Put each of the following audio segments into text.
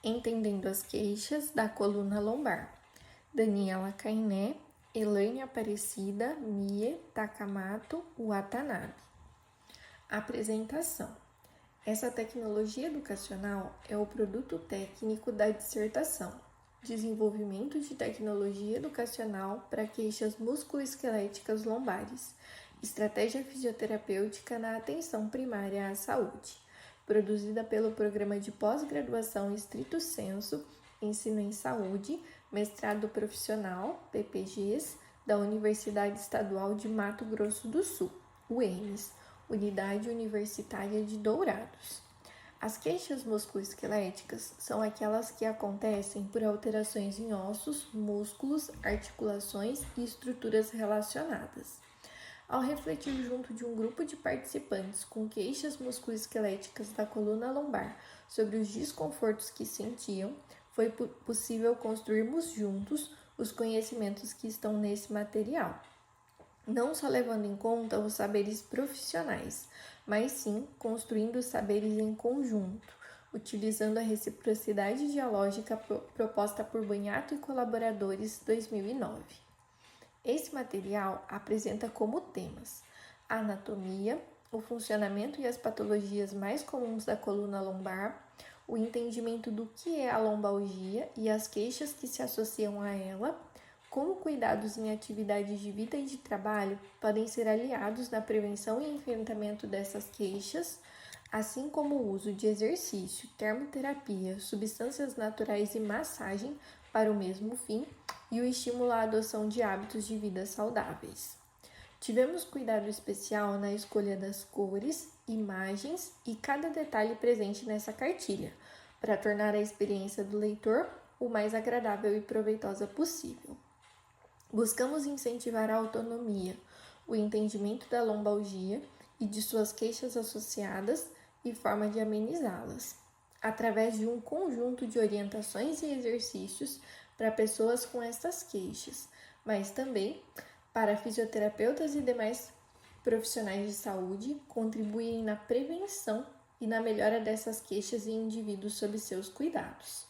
Entendendo as queixas da coluna lombar. Daniela Cainé, Elaine Aparecida, Mie Takamato, Watanabe. Apresentação. Essa tecnologia educacional é o produto técnico da dissertação Desenvolvimento de tecnologia educacional para queixas musculoesqueléticas lombares, estratégia fisioterapêutica na atenção primária à saúde, produzida pelo Programa de Pós-Graduação Stricto Sensu, Ensino em Saúde, Mestrado Profissional, PPGs, da Universidade Estadual de Mato Grosso do Sul, UEMS, Unidade Universitária de Dourados. As queixas musculoesqueléticas são aquelas que acontecem por alterações em ossos, músculos, articulações e estruturas relacionadas. Ao refletir junto de um grupo de participantes com queixas musculoesqueléticas da coluna lombar sobre os desconfortos que sentiam, foi possível construirmos juntos os conhecimentos que estão nesse material, não só levando em conta os saberes profissionais, mas sim construindo os saberes em conjunto, utilizando a reciprocidade dialógica proposta por Bonhato e colaboradores 2009. Esse material apresenta como temas a anatomia, o funcionamento e as patologias mais comuns da coluna lombar, o entendimento do que é a lombalgia e as queixas que se associam a ela, como cuidados em atividades de vida e de trabalho podem ser aliados na prevenção e enfrentamento dessas queixas, assim como o uso de exercício, termoterapia, substâncias naturais e massagem para o mesmo fim, e o estímulo à adoção de hábitos de vida saudáveis. Tivemos cuidado especial na escolha das cores, imagens e cada detalhe presente nessa cartilha, para tornar a experiência do leitor o mais agradável e proveitosa possível. Buscamos incentivar a autonomia, o entendimento da lombalgia e de suas queixas associadas e forma de amenizá-las, através de um conjunto de orientações e exercícios para pessoas com estas queixas, mas também para fisioterapeutas e demais profissionais de saúde contribuírem na prevenção e na melhora dessas queixas em indivíduos sob seus cuidados.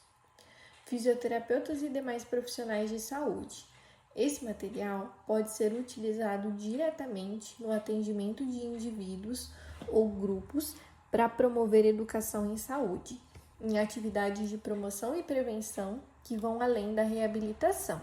Fisioterapeutas e demais profissionais de saúde. Esse material pode ser utilizado diretamente no atendimento de indivíduos ou grupos para promover educação em saúde, em atividades de promoção e prevenção que vão além da reabilitação,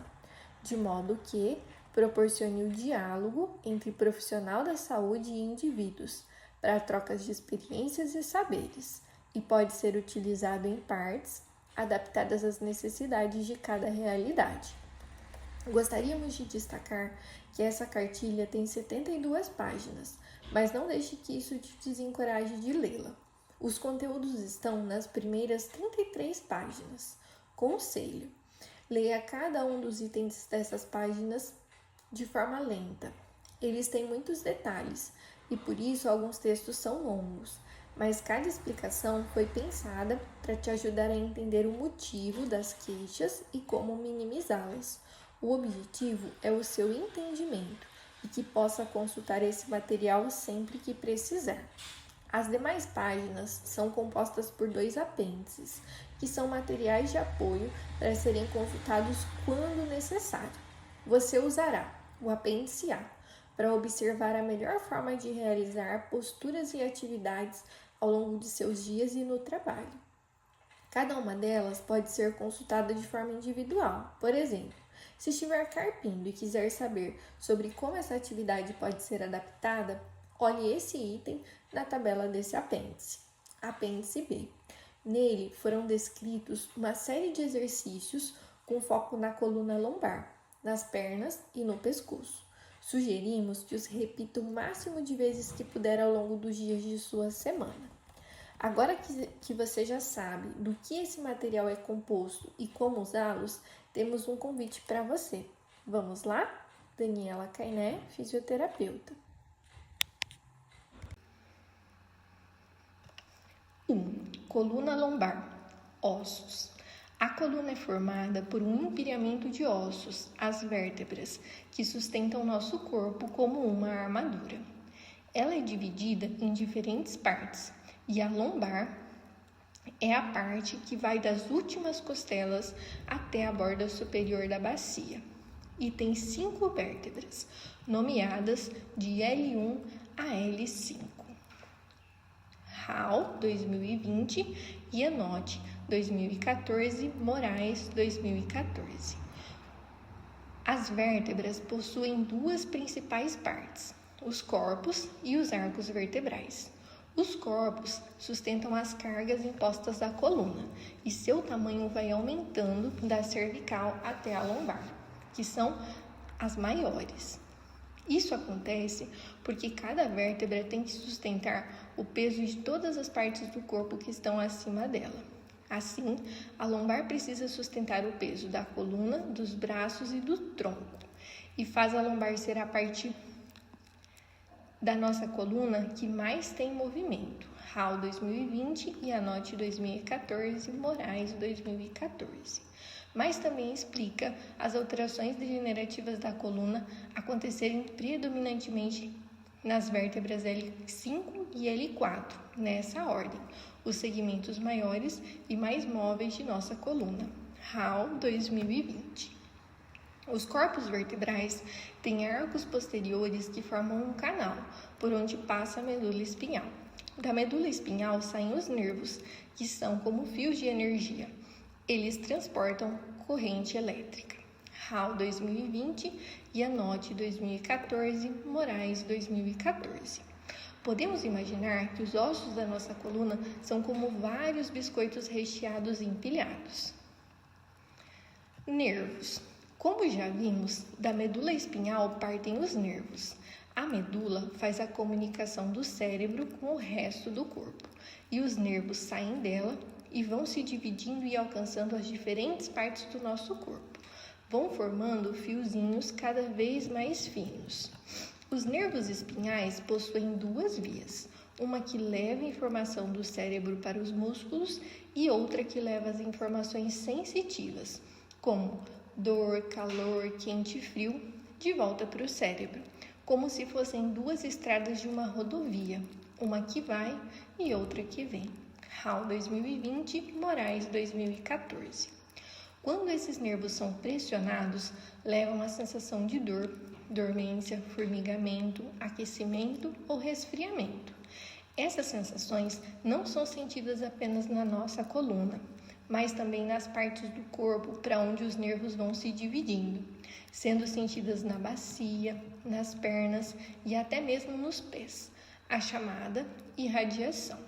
de modo que proporcione o diálogo entre profissional da saúde e indivíduos para trocas de experiências e saberes, e pode ser utilizado em partes adaptadas às necessidades de cada realidade. Gostaríamos de destacar que essa cartilha tem 72 páginas, mas não deixe que isso te desencoraje de lê-la. Os conteúdos estão nas primeiras 33 páginas. Conselho: leia cada um dos itens dessas páginas de forma lenta. Eles têm muitos detalhes e por isso alguns textos são longos, mas cada explicação foi pensada para te ajudar a entender o motivo das queixas e como minimizá-las. O objetivo é o seu entendimento e que possa consultar esse material sempre que precisar. As demais páginas são compostas por 2 apêndices, que são materiais de apoio para serem consultados quando necessário. Você usará o apêndice A para observar a melhor forma de realizar posturas e atividades ao longo de seus dias e no trabalho. Cada uma delas pode ser consultada de forma individual. Por exemplo, se estiver carpindo e quiser saber sobre como essa atividade pode ser adaptada, olhe esse item na tabela desse apêndice. Apêndice B. Nele foram descritos uma série de exercícios com foco na coluna lombar, nas pernas e no pescoço. Sugerimos que os repita o máximo de vezes que puder ao longo dos dias de sua semana. Agora que você já sabe do que esse material é composto e como usá-los, temos um convite para você. Vamos lá? Daniela Cainé, fisioterapeuta. 1. Coluna lombar. Ossos. A coluna é formada por um empilhamento de ossos, as vértebras, que sustentam nosso corpo como uma armadura. Ela é dividida em diferentes partes, e a lombar É a parte que vai das últimas costelas até a borda superior da bacia. E tem 5 vértebras, nomeadas de L1 a L5. Hall, 2020, Iannotti, 2014, Moraes, 2014. As vértebras possuem 2 principais partes, os corpos e os arcos vertebrais. Os corpos sustentam as cargas impostas à coluna e seu tamanho vai aumentando da cervical até a lombar, que são as maiores. Isso acontece porque cada vértebra tem que sustentar o peso de todas as partes do corpo que estão acima dela. Assim, a lombar precisa sustentar o peso da coluna, dos braços e do tronco, e faz a lombar ser a parte da nossa coluna que mais tem movimento. Hall 2020, Iannotti 2014, Moraes 2014. Mas também explica as alterações degenerativas da coluna acontecerem predominantemente nas vértebras L5 e L4, nessa ordem, os segmentos maiores e mais móveis de nossa coluna. Hall 2020. Os corpos vertebrais têm arcos posteriores que formam um canal, por onde passa a medula espinhal. Da medula espinhal saem os nervos, que são como fios de energia. Eles transportam corrente elétrica. Hall 2020, Iannotti 2014, Moraes 2014. Podemos imaginar que os ossos da nossa coluna são como vários biscoitos recheados e empilhados. Nervos. Como já vimos, da medula espinhal partem os nervos. A medula faz a comunicação do cérebro com o resto do corpo, e os nervos saem dela e vão se dividindo e alcançando as diferentes partes do nosso corpo. Vão formando fiozinhos cada vez mais finos. Os nervos espinhais possuem 2 vias, uma que leva informação do cérebro para os músculos e outra que leva as informações sensitivas, como dor, calor, quente e frio, de volta para o cérebro, como se fossem 2 estradas de uma rodovia, uma que vai e outra que vem. Hall 2020, Moraes 2014. Quando esses nervos são pressionados, levam a sensação de dor, dormência, formigamento, aquecimento ou resfriamento. Essas sensações não são sentidas apenas na nossa coluna, mas também nas partes do corpo para onde os nervos vão se dividindo, sendo sentidas na bacia, nas pernas e até mesmo nos pés, a chamada irradiação,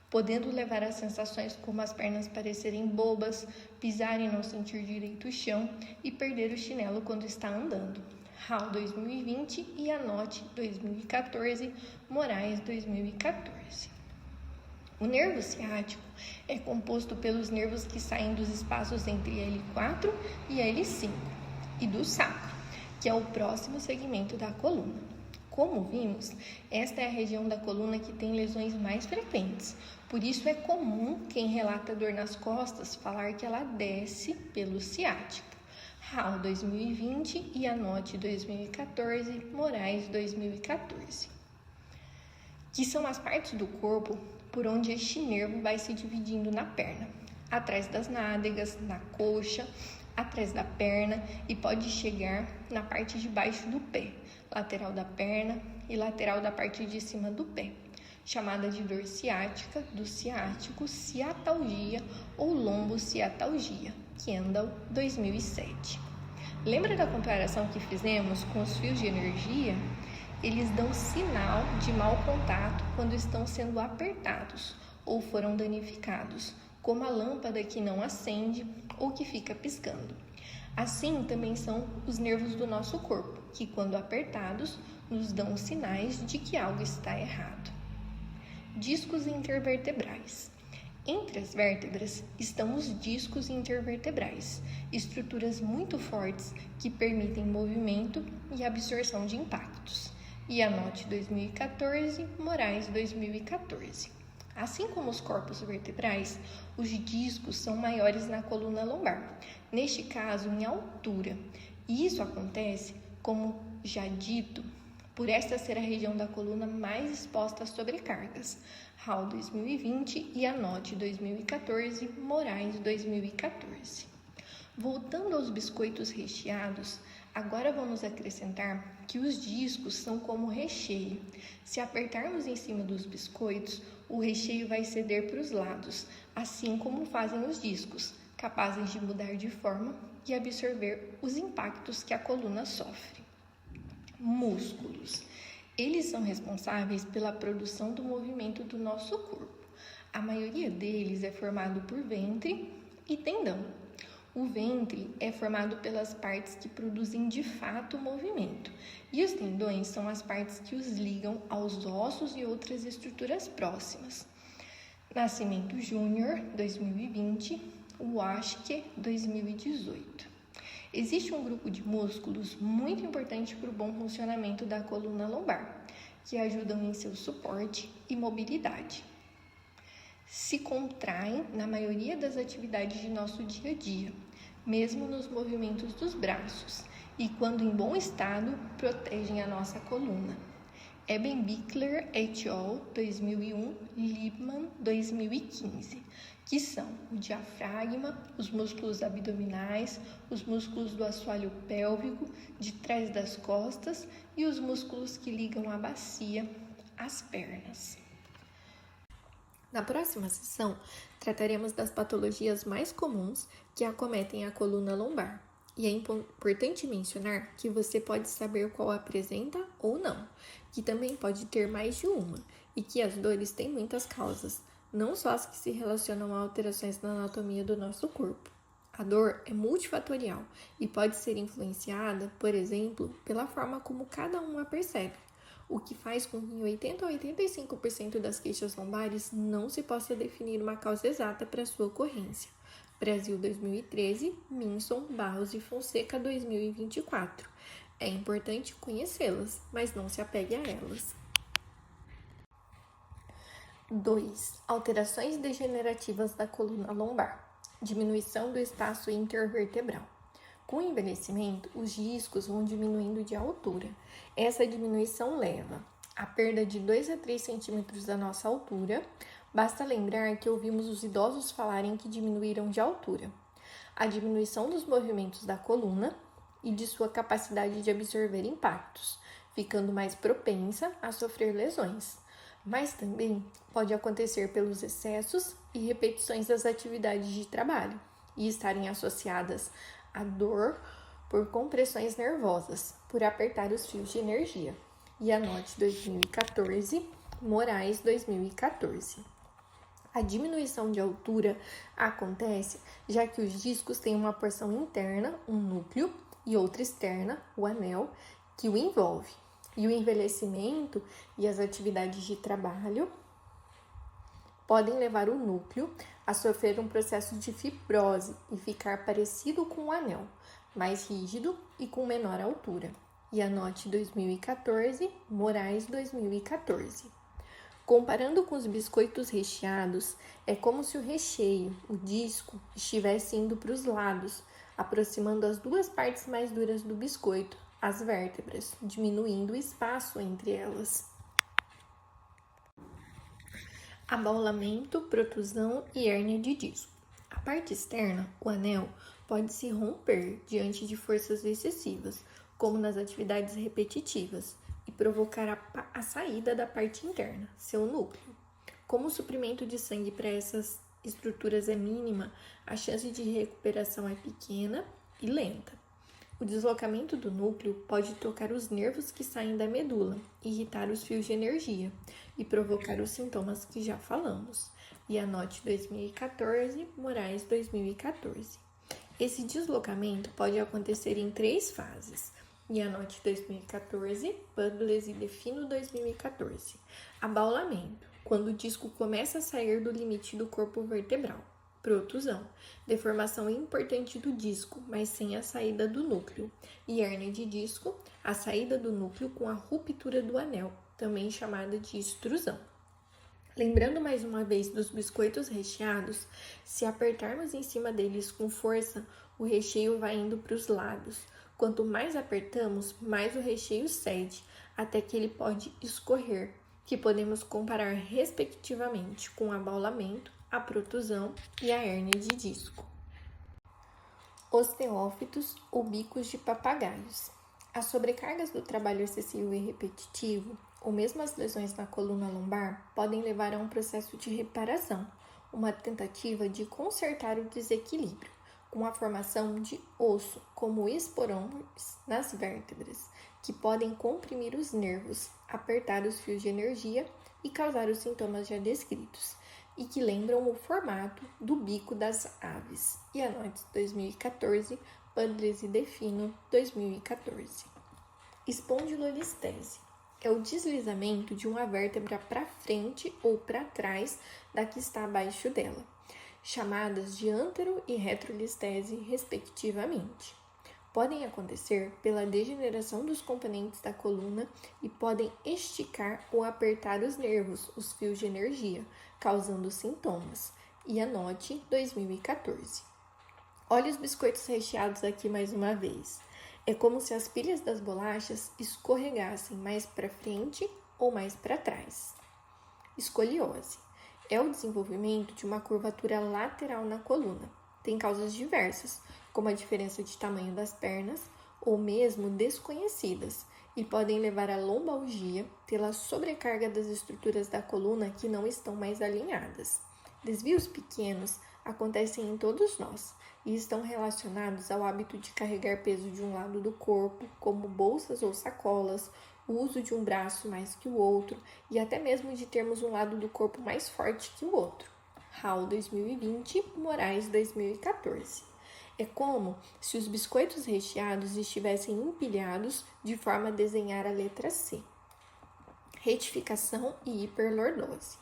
podendo levar a sensações como as pernas parecerem bobas, pisar e não sentir direito o chão e perder o chinelo quando está andando. Hall 2020, Iannotti 2014, Moraes 2014. O nervo ciático é composto pelos nervos que saem dos espaços entre L4 e L5 e do sacro, que é o próximo segmento da coluna. Como vimos, esta é a região da coluna que tem lesões mais frequentes, por isso é comum quem relata dor nas costas falar que ela desce pelo ciático. Hall 2020, Iannotti 2014, Moraes 2014. Que são as partes do corpo por onde este nervo vai se dividindo na perna, atrás das nádegas, na coxa, atrás da perna e pode chegar na parte de baixo do pé, lateral da perna e lateral da parte de cima do pé, chamada de dor ciática, do ciático, ciatalgia ou lombociatalgia, Kendall, 2007. Lembra da comparação que fizemos com os fios de energia? Eles dão sinal de mau contato quando estão sendo apertados ou foram danificados, como a lâmpada que não acende ou que fica piscando. Assim também são os nervos do nosso corpo, que quando apertados nos dão sinais de que algo está errado. Discos intervertebrais. Entre as vértebras estão os discos intervertebrais, estruturas muito fortes que permitem movimento e absorção de impactos. Iannotti 2014, Moraes 2014. Assim como os corpos vertebrais, os discos são maiores na coluna lombar, neste caso em altura. E isso acontece, como já dito, por esta ser a região da coluna mais exposta a sobrecargas. Hall 2020 e Anote 2014, Moraes 2014. Voltando aos biscoitos recheados, agora vamos acrescentar que os discos são como recheio. Se apertarmos em cima dos biscoitos, o recheio vai ceder para os lados, assim como fazem os discos, capazes de mudar de forma e absorver os impactos que a coluna sofre. Músculos. Eles são responsáveis pela produção do movimento do nosso corpo. A maioria deles é formado por ventre e tendão. O ventre é formado pelas partes que produzem de fato o movimento, e os tendões são as partes que os ligam aos ossos e outras estruturas próximas. Nascimento Júnior, 2020, Waschke, 2018. Existe um grupo de músculos muito importante para o bom funcionamento da coluna lombar, que ajudam em seu suporte e mobilidade. Se contraem na maioria das atividades de nosso dia a dia, mesmo nos movimentos dos braços, e quando em bom estado, protegem a nossa coluna. Ebenbichler et al., 2001, Liebman, 2015, que são o diafragma, os músculos abdominais, os músculos do assoalho pélvico, de trás das costas e os músculos que ligam a bacia às pernas. Na próxima sessão, trataremos das patologias mais comuns que acometem a coluna lombar. E é importante mencionar que você pode saber qual apresenta ou não, que também pode ter mais de uma, e que as dores têm muitas causas, não só as que se relacionam a alterações na anatomia do nosso corpo. A dor é multifatorial e pode ser influenciada, por exemplo, pela forma como cada um a percebe, o que faz com que em 80 a 85% das queixas lombares não se possa definir uma causa exata para sua ocorrência. Brasil 2013, Minson, Barros e Fonseca 2024. É importante conhecê-las, mas não se apegue a elas. 2. Alterações degenerativas da coluna lombar. Diminuição do espaço intervertebral. Com o envelhecimento, os discos vão diminuindo de altura. Essa diminuição leva à perda de 2 a 3 centímetros da nossa altura. Basta lembrar que ouvimos os idosos falarem que diminuíram de altura. A diminuição dos movimentos da coluna e de sua capacidade de absorver impactos, ficando mais propensa a sofrer lesões. Mas também pode acontecer pelos excessos e repetições das atividades de trabalho e estarem associadas à dor por compressões nervosas, por apertar os fios de energia. E Anote 2014, Moraes 2014. A diminuição de altura acontece já que os discos têm uma porção interna, um núcleo, e outra externa, o anel, que o envolve. E o envelhecimento e as atividades de trabalho podem levar o núcleo a sofrer um processo de fibrose e ficar parecido com o anel, mais rígido e com menor altura. E Anote 2014, Moraes 2014. Comparando com os biscoitos recheados, é como se o recheio, o disco, estivesse indo para os lados, aproximando as duas partes mais duras do biscoito, as vértebras, diminuindo o espaço entre elas. Abaulamento, protusão e hérnia de disco. A parte externa, o anel, pode se romper diante de forças excessivas, como nas atividades repetitivas, e provocar a saída da parte interna, seu núcleo. Como o suprimento de sangue para essas estruturas é mínima, a chance de recuperação é pequena e lenta. O deslocamento do núcleo pode tocar os nervos que saem da medula, irritar os fios de energia e provocar os sintomas que já falamos. E Anote 2014, Moraes 2014. Esse deslocamento pode acontecer em 3 fases. E Anote 2014, Pugliese e Defino 2014. Abaulamento, quando o disco começa a sair do limite do corpo vertebral. Protusão, deformação importante do disco, mas sem a saída do núcleo. E hérnia de disco, a saída do núcleo com a ruptura do anel, também chamada de extrusão. Lembrando mais uma vez dos biscoitos recheados, se apertarmos em cima deles com força, o recheio vai indo para os lados, Quanto mais apertamos, mais o recheio cede, até que ele pode escorrer, que podemos comparar respectivamente com o abaulamento, a protusão e a hérnia de disco. Osteófitos ou bicos de papagaios. As sobrecargas do trabalho excessivo e repetitivo, ou mesmo as lesões na coluna lombar, podem levar a um processo de reparação, uma tentativa de consertar o desequilíbrio, com a formação de osso, como esporões nas vértebras, que podem comprimir os nervos, apertar os fios de energia e causar os sintomas já descritos, e que lembram o formato do bico das aves. E anote 2014, Pandresi Defino, 2014. Espondilolistese é o deslizamento de uma vértebra para frente ou para trás da que está abaixo dela, chamadas de antero e retrolistese, respectivamente. Podem acontecer pela degeneração dos componentes da coluna e podem esticar ou apertar os nervos, os fios de energia, causando sintomas. E anote 2014. Olha os biscoitos recheados aqui mais uma vez. É como se as pilhas das bolachas escorregassem mais para frente ou mais para trás. Escoliose é o desenvolvimento de uma curvatura lateral na coluna. Tem causas diversas, como a diferença de tamanho das pernas ou mesmo desconhecidas, e podem levar à lombalgia pela sobrecarga das estruturas da coluna que não estão mais alinhadas. Desvios pequenos acontecem em todos nós e estão relacionados ao hábito de carregar peso de um lado do corpo, como bolsas ou sacolas, o uso de um braço mais que o outro e até mesmo de termos um lado do corpo mais forte que o outro. Hall 2020, Moraes 2014. É como se os biscoitos recheados estivessem empilhados de forma a desenhar a letra C. Retificação e hiperlordose.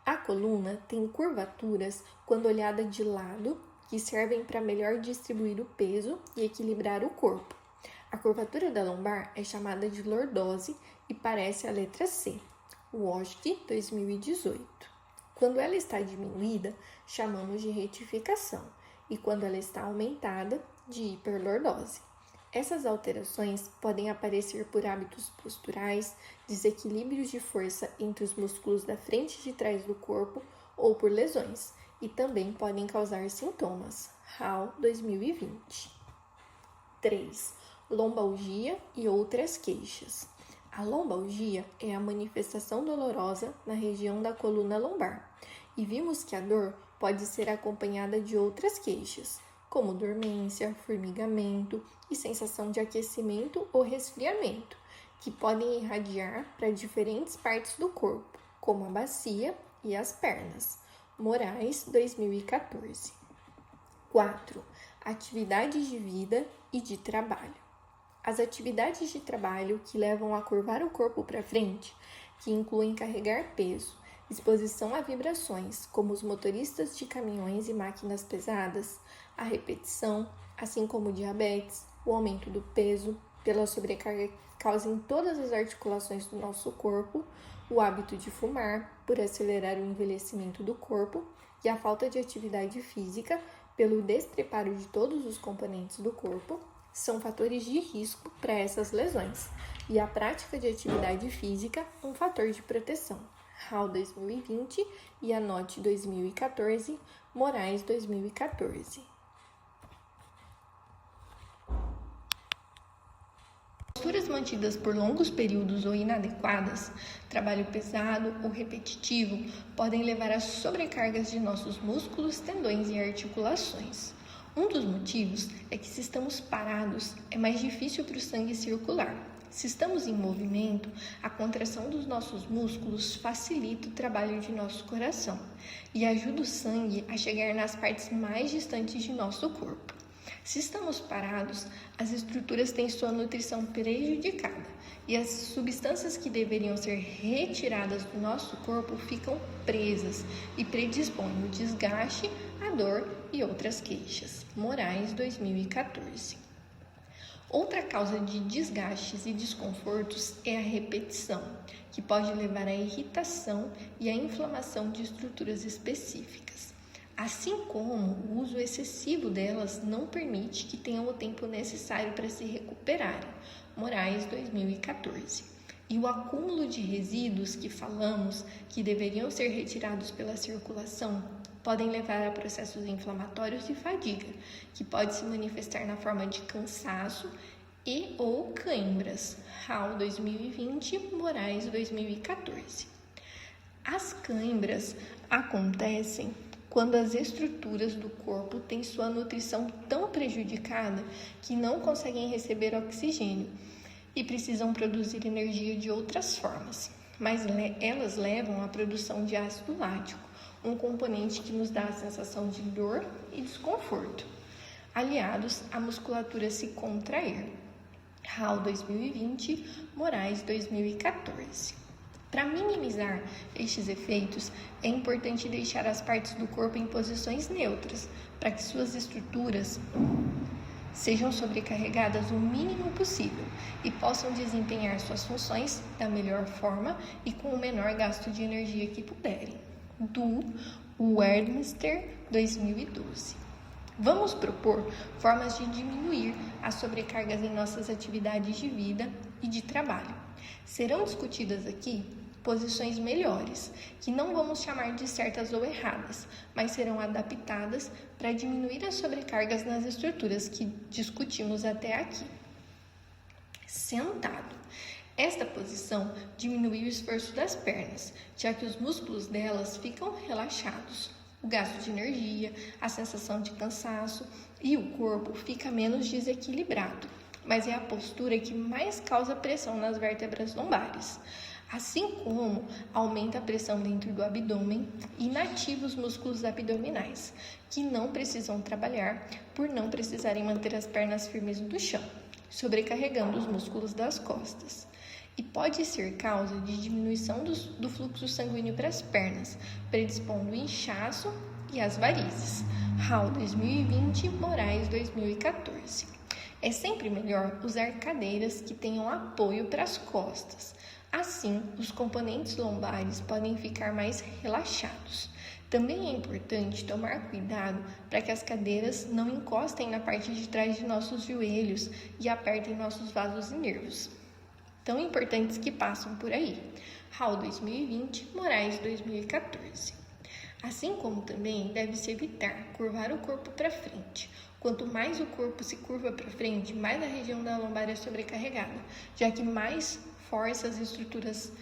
A coluna tem curvaturas quando olhada de lado, que servem para melhor distribuir o peso e equilibrar o corpo. A curvatura da lombar é chamada de lordose e parece a letra C. Wojcik, 2018. Quando ela está diminuída, chamamos de retificação, e quando ela está aumentada, de hiperlordose. Essas alterações podem aparecer por hábitos posturais, desequilíbrios de força entre os músculos da frente e de trás do corpo ou por lesões, e também podem causar sintomas. Hall 2020. 3. Lombalgia e outras queixas. A lombalgia é a manifestação dolorosa na região da coluna lombar, e vimos que a dor pode ser acompanhada de outras queixas, como dormência, formigamento e sensação de aquecimento ou resfriamento, que podem irradiar para diferentes partes do corpo, como a bacia e as pernas. Moraes, 2014. 4. Atividades de vida e de trabalho. As atividades de trabalho que levam a curvar o corpo para frente, que incluem carregar peso, exposição a vibrações, como os motoristas de caminhões e máquinas pesadas, a repetição, assim como o diabetes, o aumento do peso, pela sobrecarga que causa em todas as articulações do nosso corpo, o hábito de fumar, por acelerar o envelhecimento do corpo, e a falta de atividade física, pelo despreparo de todos os componentes do corpo, são fatores de risco para essas lesões, e a prática de atividade física um fator de proteção. Hall 2020 e anote 2014, Moraes 2014. Posturas mantidas por longos períodos ou inadequadas, trabalho pesado ou repetitivo, podem levar a sobrecargas de nossos músculos, tendões e articulações. Um dos motivos é que se estamos parados, é mais difícil para o sangue circular. Se estamos em movimento, a contração dos nossos músculos facilita o trabalho de nosso coração e ajuda o sangue a chegar nas partes mais distantes de nosso corpo. Se estamos parados, as estruturas têm sua nutrição prejudicada e as substâncias que deveriam ser retiradas do nosso corpo ficam presas e predispõem o desgaste, a dor e outras queixas. Moraes, 2014. Outra causa de desgastes e desconfortos é a repetição, que pode levar à irritação e à inflamação de estruturas específicas. assim como o uso excessivo delas não permite que tenham o tempo necessário para se recuperarem. Moraes, 2014. E o acúmulo de resíduos que falamos, que deveriam ser retirados pela circulação, podem levar a processos inflamatórios e fadiga, que pode se manifestar na forma de cansaço e ou cãibras. Hall, 2020, Moraes, 2014. As cãibras acontecem quando as estruturas do corpo têm sua nutrição tão prejudicada que não conseguem receber oxigênio e precisam produzir energia de outras formas, mas elas levam à produção de ácido lático, um componente que nos dá a sensação de dor e desconforto, aliados à musculatura se contrair. Hall, 2020, Moraes, 2014. Para minimizar estes efeitos, é importante deixar as partes do corpo em posições neutras, para que suas estruturas sejam sobrecarregadas o mínimo possível e possam desempenhar suas funções da melhor forma e com o menor gasto de energia que puderem. Do Westminster, 2012. Vamos propor formas de diminuir as sobrecargas em nossas atividades de vida e de trabalho. Serão discutidas aqui posições melhores, que não vamos chamar de certas ou erradas, mas serão adaptadas para diminuir as sobrecargas nas estruturas que discutimos até aqui. Sentado. Esta posição diminui o esforço das pernas, já que os músculos delas ficam relaxados. O gasto de energia, a sensação de cansaço e o corpo fica menos desequilibrado, mas é a postura que mais causa pressão nas vértebras lombares, assim como aumenta a pressão dentro do abdômen e inativa os músculos abdominais, que não precisam trabalhar por não precisarem manter as pernas firmes no chão, sobrecarregando os músculos das costas. E pode ser causa de diminuição do fluxo sanguíneo para as pernas, predispondo o inchaço e as varizes. Hall, 2020, Moraes, 2014. É sempre melhor usar cadeiras que tenham apoio para as costas. Assim, os componentes lombares podem ficar mais relaxados. Também é importante tomar cuidado para que as cadeiras não encostem na parte de trás de nossos joelhos e apertem nossos vasos e nervos, tão importantes que passam por aí. Hall, 2020, Moraes, 2014. Assim como também deve-se evitar curvar o corpo para frente. Quanto mais o corpo se curva para frente, mais a região da lombar é sobrecarregada, já que mais força as estruturas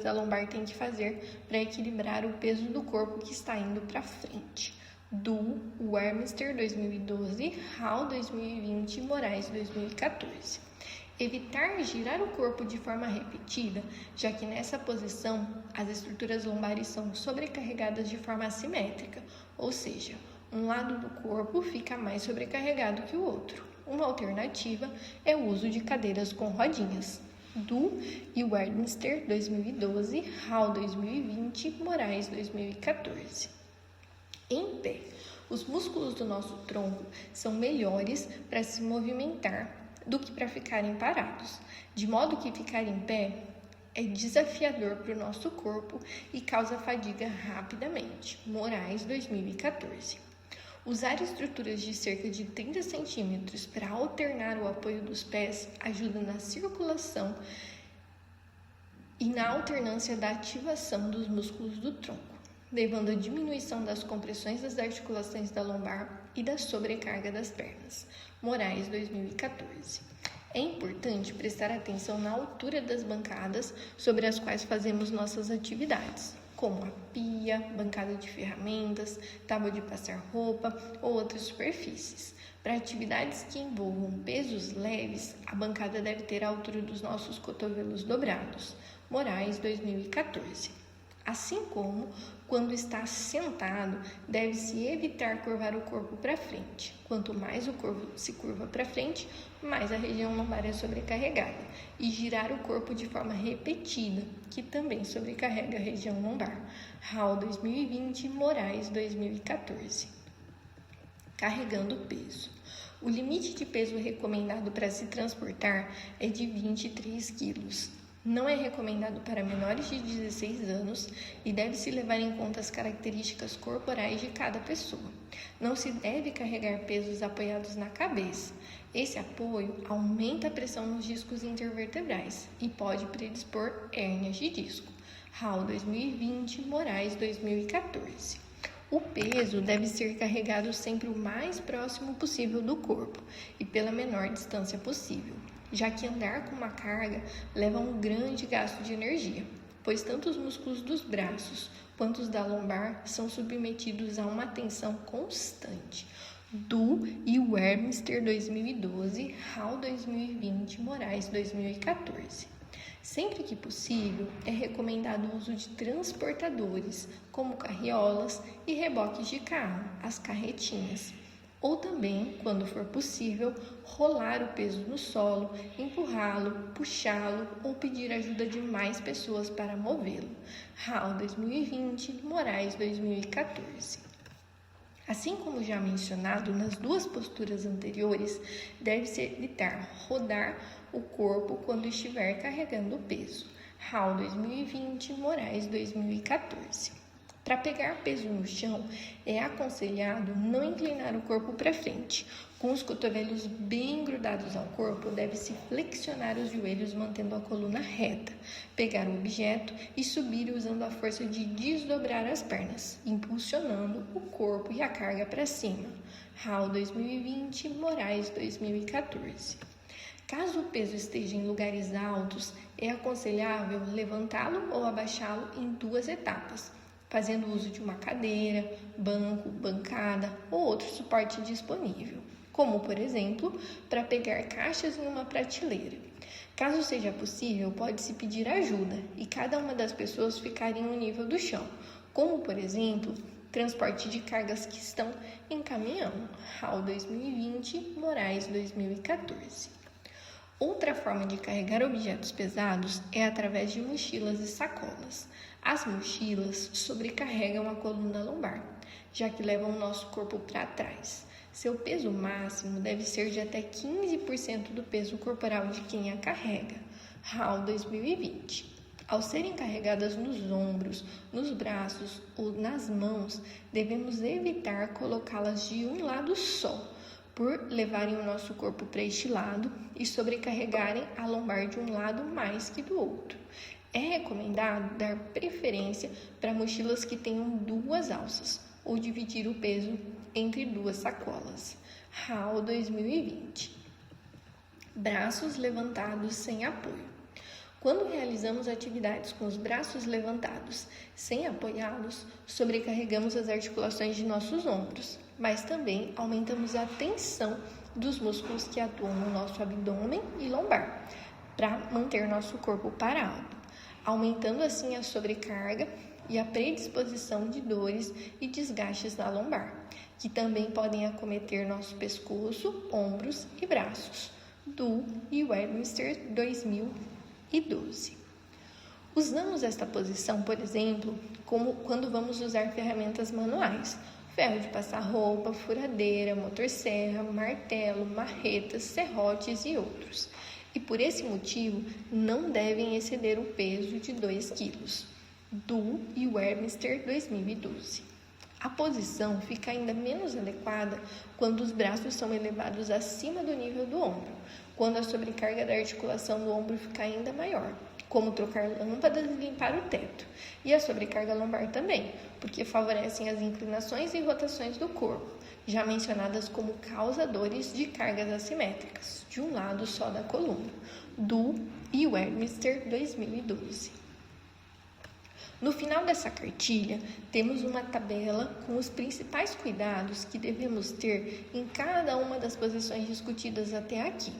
da lombar têm que fazer para equilibrar o peso do corpo que está indo para frente. Do Westminster, 2012, Hall, 2020, Moraes, 2014. Evitar girar o corpo de forma repetida, já que nessa posição as estruturas lombares são sobrecarregadas de forma assimétrica, ou seja, um lado do corpo fica mais sobrecarregado que o outro. Uma alternativa é o uso de cadeiras com rodinhas. Do Westminster, 2012, Hall, 2020, Moraes, 2014. Em pé, os músculos do nosso tronco são melhores para se movimentar do que para ficarem parados, de modo que ficar em pé é desafiador para o nosso corpo e causa fadiga rapidamente. Moraes, 2014. Usar estruturas de cerca de 30 centímetros para alternar o apoio dos pés ajuda na circulação e na alternância da ativação dos músculos do tronco, levando à diminuição das compressões das articulações da lombar e da sobrecarga das pernas. Moraes, 2014. É importante prestar atenção na altura das bancadas sobre as quais fazemos nossas atividades, como a pia, bancada de ferramentas, tábua de passar roupa ou outras superfícies. Para atividades que envolvam pesos leves, a bancada deve ter a altura dos nossos cotovelos dobrados. Moraes, 2014. Assim como, quando está sentado, deve-se evitar curvar o corpo para frente. Quanto mais o corpo se curva para frente, mais a região lombar é sobrecarregada. E girar o corpo de forma repetida, que também sobrecarrega a região lombar. Hall, 2020, Moraes, 2014. Carregando peso. O limite de peso recomendado para se transportar é de 23 quilos. Não é recomendado para menores de 16 anos e deve-se levar em conta as características corporais de cada pessoa. Não se deve carregar pesos apoiados na cabeça. Esse apoio aumenta a pressão nos discos intervertebrais e pode predispor hérnias de disco. Hall 2020, Moraes 2014. O peso deve ser carregado sempre o mais próximo possível do corpo e pela menor distância possível, já que andar com uma carga leva a um grande gasto de energia, pois tanto os músculos dos braços quanto os da lombar são submetidos a uma tensão constante. Du e Webster 2012, Hall 2020, Moraes 2014. Sempre que possível, é recomendado o uso de transportadores, como carriolas e reboques de carro, as carretinhas. Ou também, quando for possível, rolar o peso no solo, empurrá-lo, puxá-lo ou pedir ajuda de mais pessoas para movê-lo. Hall 2020, Moraes 2014. Assim como já mencionado nas duas posturas anteriores, deve-se evitar rodar o corpo quando estiver carregando o peso. Hall 2020, Moraes 2014. Para pegar peso no chão, é aconselhado não inclinar o corpo para frente. Com os cotovelos bem grudados ao corpo, deve-se flexionar os joelhos mantendo a coluna reta, pegar o objeto e subir usando a força de desdobrar as pernas, impulsionando o corpo e a carga para cima. Hall 2020, Moraes 2014. Caso o peso esteja em lugares altos, é aconselhável levantá-lo ou abaixá-lo em 2 etapas, fazendo uso de uma cadeira, banco, bancada ou outro suporte disponível, como, por exemplo, para pegar caixas em uma prateleira. Caso seja possível, pode-se pedir ajuda e cada uma das pessoas ficar em um nível do chão, como, por exemplo, transporte de cargas que estão em caminhão. Hall 2020, Moraes 2014. Outra forma de carregar objetos pesados é através de mochilas e sacolas. As mochilas sobrecarregam a coluna lombar, já que levam o nosso corpo para trás. Seu peso máximo deve ser de até 15% do peso corporal de quem a carrega. Hall 2020. Ao serem carregadas nos ombros, nos braços ou nas mãos, devemos evitar colocá-las de um lado só, por levarem o nosso corpo para este lado e sobrecarregarem a lombar de um lado mais que do outro. É recomendado dar preferência para mochilas que tenham 2 alças ou dividir o peso entre 2 sacolas. Hall 2020. Braços levantados sem apoio. Quando realizamos atividades com os braços levantados sem apoiá-los, sobrecarregamos as articulações de nossos ombros, mas também aumentamos a tensão dos músculos que atuam no nosso abdômen e lombar, para manter nosso corpo parado, aumentando assim a sobrecarga e a predisposição de dores e desgastes na lombar, que também podem acometer nosso pescoço, ombros e braços. Du e Webster 2012. Usamos esta posição, por exemplo, como quando vamos usar ferramentas manuais, ferro de passar roupa, furadeira, motosserra, martelo, marretas, serrotes e outros. E por esse motivo, não devem exceder o peso de 2 kg. Du e Webster 2012. A posição fica ainda menos adequada quando os braços são elevados acima do nível do ombro, quando a sobrecarga da articulação do ombro fica ainda maior, como trocar lâmpadas e limpar o teto, e a sobrecarga lombar também, porque favorecem as inclinações e rotações do corpo, já mencionadas como causadores de cargas assimétricas, de um lado só da coluna. Du e Webster 2012. No final dessa cartilha, temos uma tabela com os principais cuidados que devemos ter em cada uma das posições discutidas até aqui.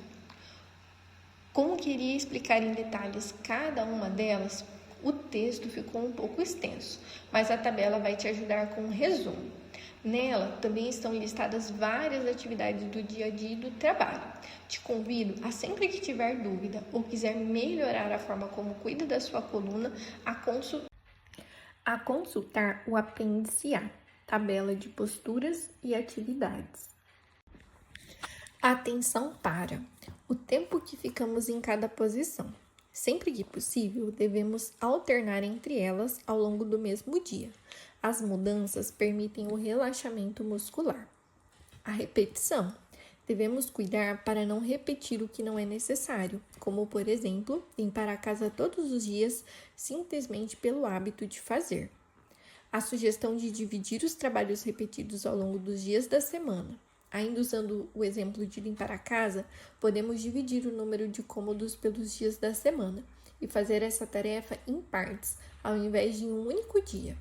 Como queria explicar em detalhes cada uma delas, o texto ficou um pouco extenso, mas a tabela vai te ajudar com um resumo. Nela também estão listadas várias atividades do dia a dia e do trabalho. Te convido a, sempre que tiver dúvida ou quiser melhorar a forma como cuida da sua coluna, a consultar o apêndice A, tabela de posturas e atividades. Atenção para o tempo que ficamos em cada posição. Sempre que possível, devemos alternar entre elas ao longo do mesmo dia. As mudanças permitem o relaxamento muscular. A repetição. Devemos cuidar para não repetir o que não é necessário, como, por exemplo, limpar a casa todos os dias simplesmente pelo hábito de fazer. A sugestão de dividir os trabalhos repetidos ao longo dos dias da semana. Ainda usando o exemplo de limpar a casa, podemos dividir o número de cômodos pelos dias da semana e fazer essa tarefa em partes, ao invés de em um único dia.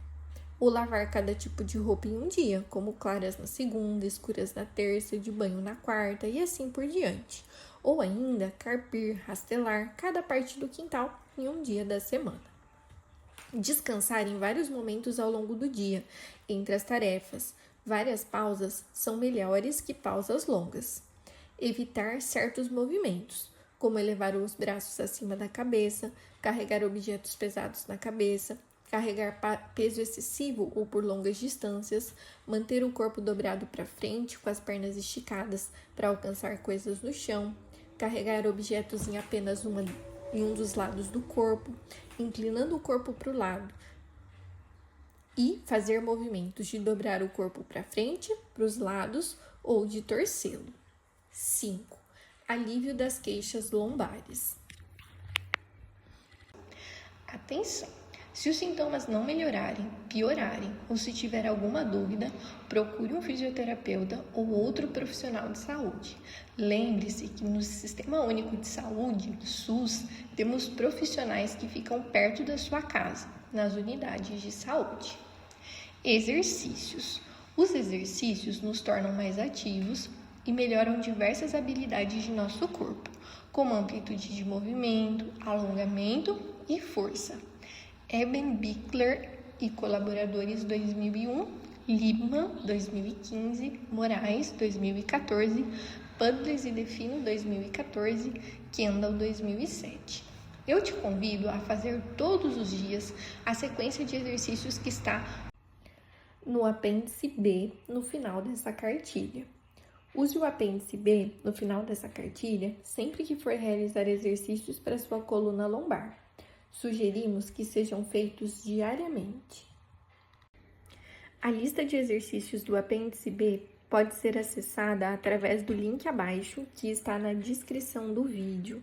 Ou lavar cada tipo de roupa em um dia, como claras na segunda, escuras na terça, de banho na quarta e assim por diante. Ou ainda, carpir, rastelar cada parte do quintal em um dia da semana. Descansar em vários momentos ao longo do dia, entre as tarefas. Várias pausas são melhores que pausas longas. Evitar certos movimentos, como elevar os braços acima da cabeça, carregar objetos pesados na cabeça, carregar peso excessivo ou por longas distâncias, manter o corpo dobrado para frente com as pernas esticadas para alcançar coisas no chão, carregar objetos em apenas em um dos lados do corpo, inclinando o corpo para o lado e fazer movimentos de dobrar o corpo para frente, para os lados ou de torcê-lo. 5. Alívio das queixas lombares. Atenção! Se os sintomas não melhorarem, piorarem ou se tiver alguma dúvida, procure um fisioterapeuta ou outro profissional de saúde. Lembre-se que no Sistema Único de Saúde, SUS, temos profissionais que ficam perto da sua casa, nas unidades de saúde. Exercícios. Os exercícios nos tornam mais ativos e melhoram diversas habilidades de nosso corpo, como amplitude de movimento, alongamento e força. Eben Bickler e colaboradores 2001, Liebman 2015, Moraes 2014, Pudlis e Defino 2014, Kendall 2007. Eu te convido a fazer todos os dias a sequência de exercícios que está no apêndice B no final dessa cartilha. Use o apêndice B no final dessa cartilha sempre que for realizar exercícios para sua coluna lombar. Sugerimos que sejam feitos diariamente. A lista de exercícios do apêndice B pode ser acessada através do link abaixo, que está na descrição do vídeo,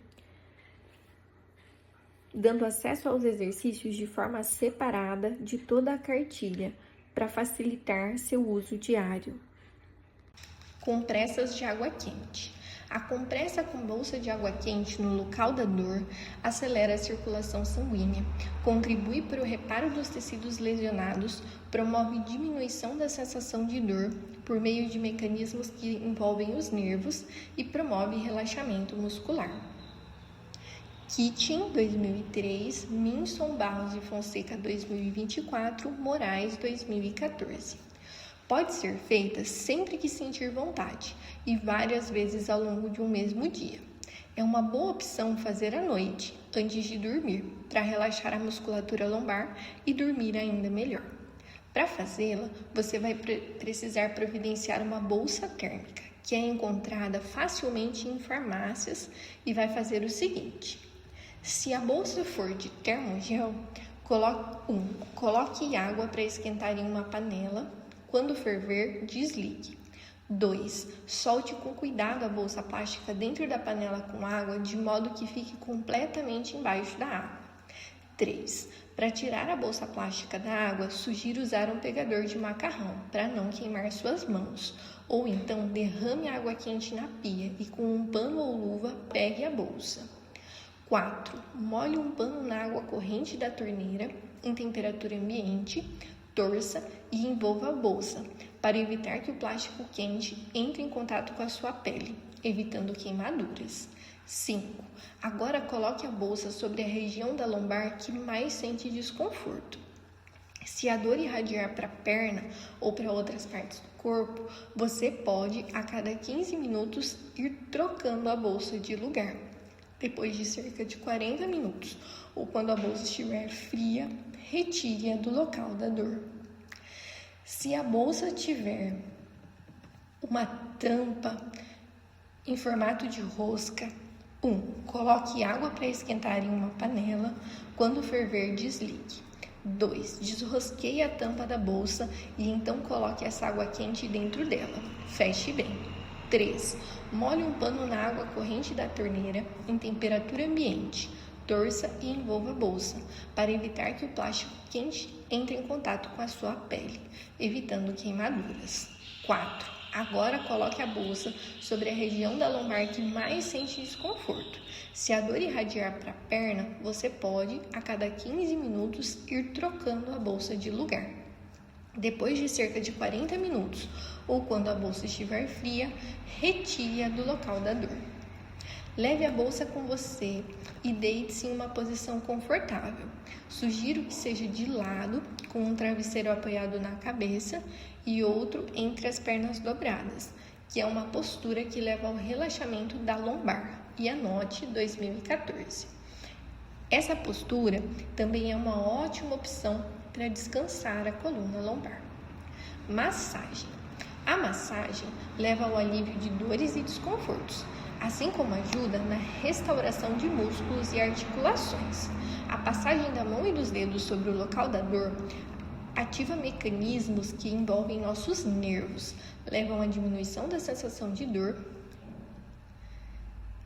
dando acesso aos exercícios de forma separada de toda a cartilha, para facilitar seu uso diário. Compressas de água quente. A compressa com bolsa de água quente no local da dor acelera a circulação sanguínea, contribui para o reparo dos tecidos lesionados, promove diminuição da sensação de dor por meio de mecanismos que envolvem os nervos e promove relaxamento muscular. Kitchen, 2003, Minson, Barros e Fonseca, 2024, Moraes, 2014. Pode ser feita sempre que sentir vontade e várias vezes ao longo de um mesmo dia. É uma boa opção fazer à noite, antes de dormir, para relaxar a musculatura lombar e dormir ainda melhor. Para fazê-la, você vai precisar providenciar uma bolsa térmica, que é encontrada facilmente em farmácias, e vai fazer o seguinte. Se a bolsa for de termogel, coloque água para esquentar em uma panela. Quando ferver, desligue. 2. Solte com cuidado a bolsa plástica dentro da panela com água, de modo que fique completamente embaixo da água. 3. Para tirar a bolsa plástica da água, sugiro usar um pegador de macarrão, para não queimar suas mãos. Ou então, derrame água quente na pia e com um pano ou luva, pegue a bolsa. 4. Molhe um pano na água corrente da torneira, em temperatura ambiente, torça e envolva a bolsa, para evitar que o plástico quente entre em contato com a sua pele, evitando queimaduras. 5. Agora coloque a bolsa sobre a região da lombar que mais sente desconforto. Se a dor irradiar para a perna ou para outras partes do corpo, você pode, a cada 15 minutos, ir trocando a bolsa de lugar. Depois de cerca de 40 minutos, ou quando a bolsa estiver fria, retire-a do local da dor. Se a bolsa tiver uma tampa em formato de rosca, 1. Coloque água para esquentar em uma panela. Quando ferver, desligue. 2. Desrosqueie a tampa da bolsa e então coloque essa água quente dentro dela. Feche bem. 3. Molhe um pano na água corrente da torneira em temperatura ambiente. Torça e envolva a bolsa, para evitar que o plástico quente entre em contato com a sua pele, evitando queimaduras. 4. Agora coloque a bolsa sobre a região da lombar que mais sente desconforto. Se a dor irradiar para a perna, você pode, a cada 15 minutos, ir trocando a bolsa de lugar. Depois de cerca de 40 minutos, ou quando a bolsa estiver fria, retire-a do local da dor. Leve a bolsa com você e deite-se em uma posição confortável. Sugiro que seja de lado, com um travesseiro apoiado na cabeça e outro entre as pernas dobradas, que é uma postura que leva ao relaxamento da lombar. E anote 2014. Essa postura também é uma ótima opção para descansar a coluna lombar. Massagem. A massagem leva ao alívio de dores e desconfortos, assim como ajuda na restauração de músculos e articulações. A passagem da mão e dos dedos sobre o local da dor ativa mecanismos que envolvem nossos nervos, levam à diminuição da sensação de dor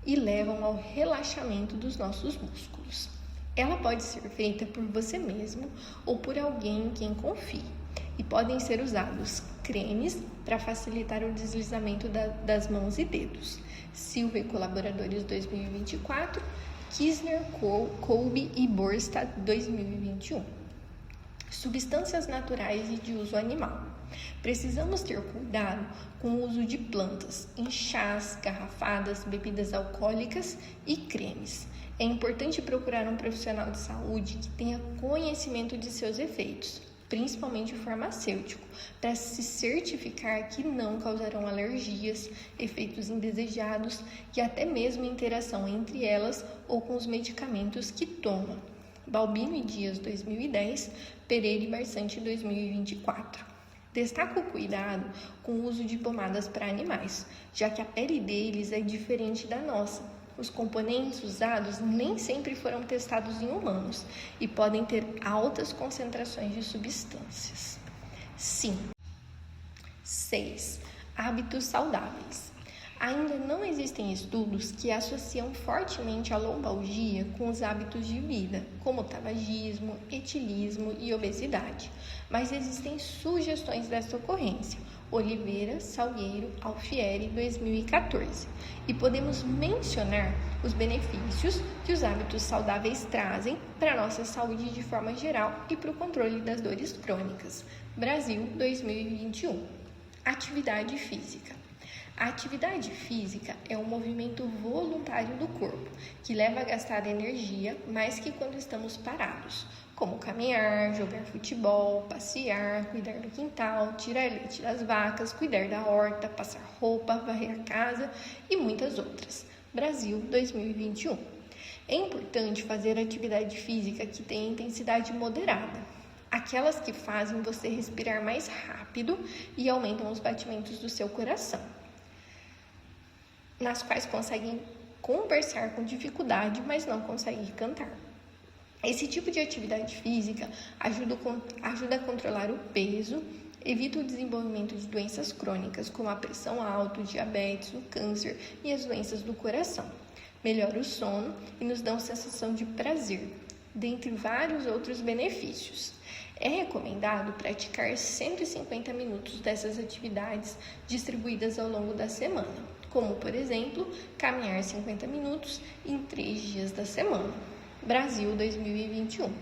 e levam ao relaxamento dos nossos músculos. Ela pode ser feita por você mesmo ou por alguém em quem confie, e podem ser usados cremes para facilitar o deslizamento das mãos e dedos. Silva e Colaboradores 2024, Kisner, Kolbe e Borstad 2021. Substâncias naturais e de uso animal. Precisamos ter cuidado com o uso de plantas em chás, garrafadas, bebidas alcoólicas e cremes. É importante procurar um profissional de saúde que tenha conhecimento de seus efeitos, principalmente o farmacêutico, para se certificar que não causarão alergias, efeitos indesejados e até mesmo interação entre elas ou com os medicamentos que toma. Balbino e Dias 2010, Pereira e Marsante 2024. Destaca o cuidado com o uso de pomadas para animais, já que a pele deles é diferente da nossa. Os componentes usados nem sempre foram testados em humanos e podem ter altas concentrações de substâncias. 6. Hábitos saudáveis. Ainda não existem estudos que associam fortemente a lombalgia com os hábitos de vida, como tabagismo, etilismo e obesidade, mas existem sugestões dessa ocorrência. Oliveira, Salgueiro, Alfieri, 2014. E podemos mencionar os benefícios que os hábitos saudáveis trazem para a nossa saúde de forma geral e para o controle das dores crônicas. Brasil, 2021. Atividade física. A atividade física é um movimento voluntário do corpo, que leva a gastar energia mais que quando estamos parados, como caminhar, jogar futebol, passear, cuidar do quintal, tirar leite das vacas, cuidar da horta, passar roupa, varrer a casa e muitas outras. Brasil, 2021. É importante fazer atividade física que tenha intensidade moderada, aquelas que fazem você respirar mais rápido e aumentam os batimentos do seu coração, nas quais conseguem conversar com dificuldade, mas não conseguem cantar. Esse tipo de atividade física ajuda a controlar o peso, evita o desenvolvimento de doenças crônicas, como a pressão alta, o diabetes, o câncer e as doenças do coração. Melhora o sono e nos dá uma sensação de prazer, dentre vários outros benefícios. É recomendado praticar 150 minutos dessas atividades distribuídas ao longo da semana, como, por exemplo, caminhar 50 minutos em 3 dias da semana. Brasil 2021.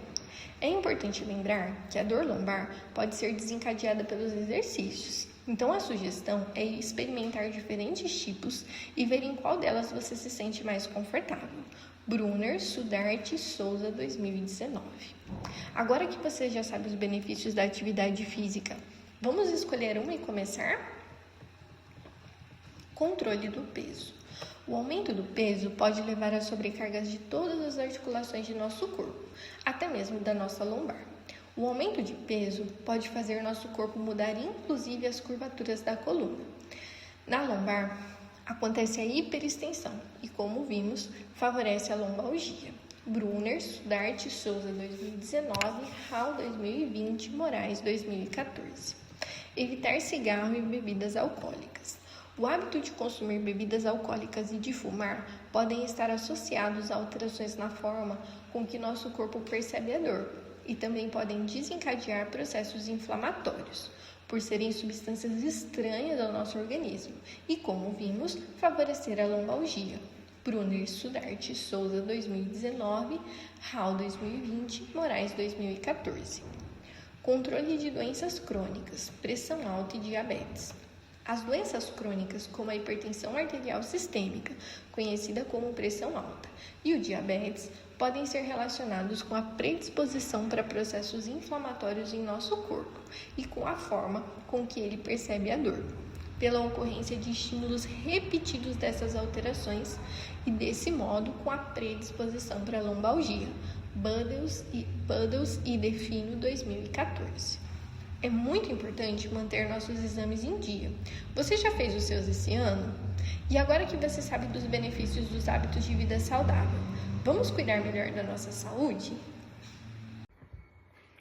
É importante lembrar que a dor lombar pode ser desencadeada pelos exercícios. Então, a sugestão é experimentar diferentes tipos e ver em qual delas você se sente mais confortável. Brunner, Sudarte e Souza, 2019. Agora que você já sabe os benefícios da atividade física, vamos escolher uma e começar? Controle do peso. O aumento do peso pode levar a sobrecargas de todas as articulações de nosso corpo, até mesmo da nossa lombar. O aumento de peso pode fazer nosso corpo mudar inclusive as curvaturas da coluna. Na lombar, Acontece a hiperextensão e, como vimos, favorece a lombalgia. Brunner, Sudarte, Souza 2019, Hall 2020, Moraes 2014. Evitar cigarro e bebidas alcoólicas. O hábito de consumir bebidas alcoólicas e de fumar podem estar associados a alterações na forma com que nosso corpo percebe a dor e também podem desencadear processos inflamatórios, por serem substâncias estranhas ao nosso organismo e, como vimos, favorecer a lombalgia. Brunner, Sudarte, Souza 2019, Hall 2020, Moraes 2014. Controle de doenças crônicas, pressão alta e diabetes. As doenças crônicas, como a hipertensão arterial sistêmica, conhecida como pressão alta, e o diabetes, podem ser relacionados com a predisposição para processos inflamatórios em nosso corpo e com a forma com que ele percebe a dor, pela ocorrência de estímulos repetidos dessas alterações e, desse modo, com a predisposição para a lombalgia. Buddles e Defino 2014. É muito importante manter nossos exames em dia. Você já fez os seus esse ano? E agora que você sabe dos benefícios dos hábitos de vida saudável, vamos cuidar melhor da nossa saúde?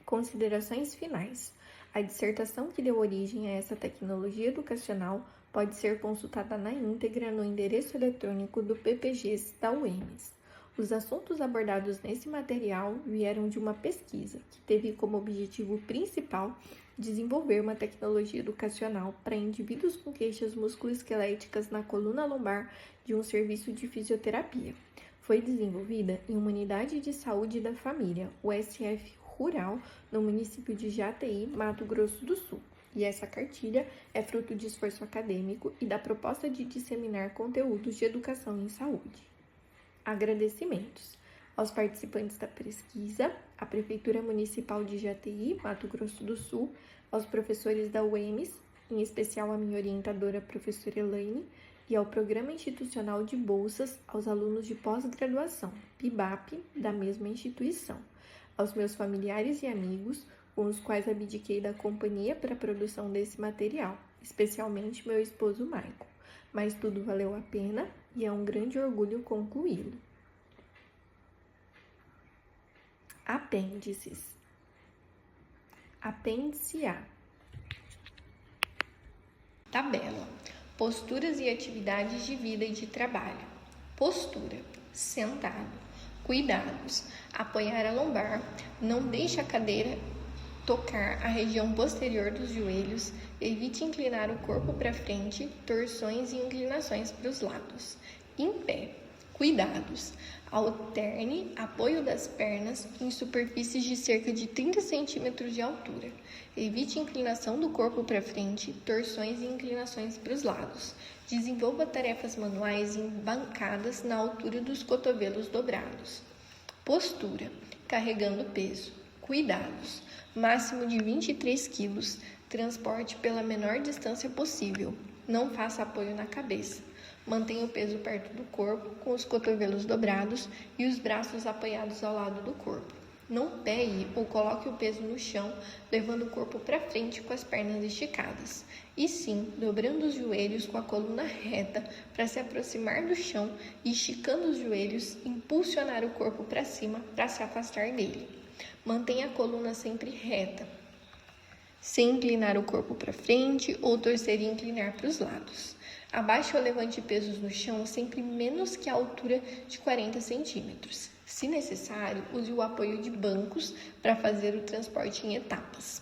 Considerações finais. A dissertação que deu origem a essa tecnologia educacional pode ser consultada na íntegra no endereço eletrônico do PPGs da UEMS. Os assuntos abordados nesse material vieram de uma pesquisa que teve como objetivo principal desenvolver uma tecnologia educacional para indivíduos com queixas musculoesqueléticas na coluna lombar de um serviço de fisioterapia. Foi desenvolvida em uma unidade de saúde da família, USF Rural, no município de Jataí, Mato Grosso do Sul. E essa cartilha é fruto de esforço acadêmico e da proposta de disseminar conteúdos de educação em saúde. Agradecimentos aos participantes da pesquisa, à Prefeitura Municipal de Jataí, Mato Grosso do Sul, aos professores da UEMS, em especial a minha orientadora, professora Elaine, e ao Programa Institucional de Bolsas aos alunos de pós-graduação, PIBAP, da mesma instituição, aos meus familiares e amigos, com os quais abdiquei da companhia para a produção desse material, especialmente meu esposo Maicon. Mas tudo valeu a pena e é um grande orgulho concluí-lo. Apêndices. Apêndice A. Tabela. Posturas e atividades de vida e de trabalho. Postura. Sentado. Cuidados. Apoiar a lombar. Não deixe a cadeira tocar a região posterior dos joelhos. Evite inclinar o corpo para frente, torções e inclinações para os lados. Em pé. Cuidados. Alterne apoio das pernas em superfícies de cerca de 30 cm de altura. Evite inclinação do corpo para frente, torções e inclinações para os lados. Desenvolva tarefas manuais em bancadas na altura dos cotovelos dobrados. Postura. Carregando peso. Cuidados. Máximo de 23 kg. Transporte pela menor distância possível. Não faça apoio na cabeça. Mantenha o peso perto do corpo, com os cotovelos dobrados e os braços apoiados ao lado do corpo. Não pegue ou coloque o peso no chão, levando o corpo para frente com as pernas esticadas. E sim, dobrando os joelhos com a coluna reta para se aproximar do chão e esticando os joelhos, impulsionar o corpo para cima para se afastar dele. Mantenha a coluna sempre reta, sem inclinar o corpo para frente ou torcer e inclinar para os lados. Abaixe ou levante pesos no chão sempre menos que a altura de 40 centímetros. Se necessário, use o apoio de bancos para fazer o transporte em etapas.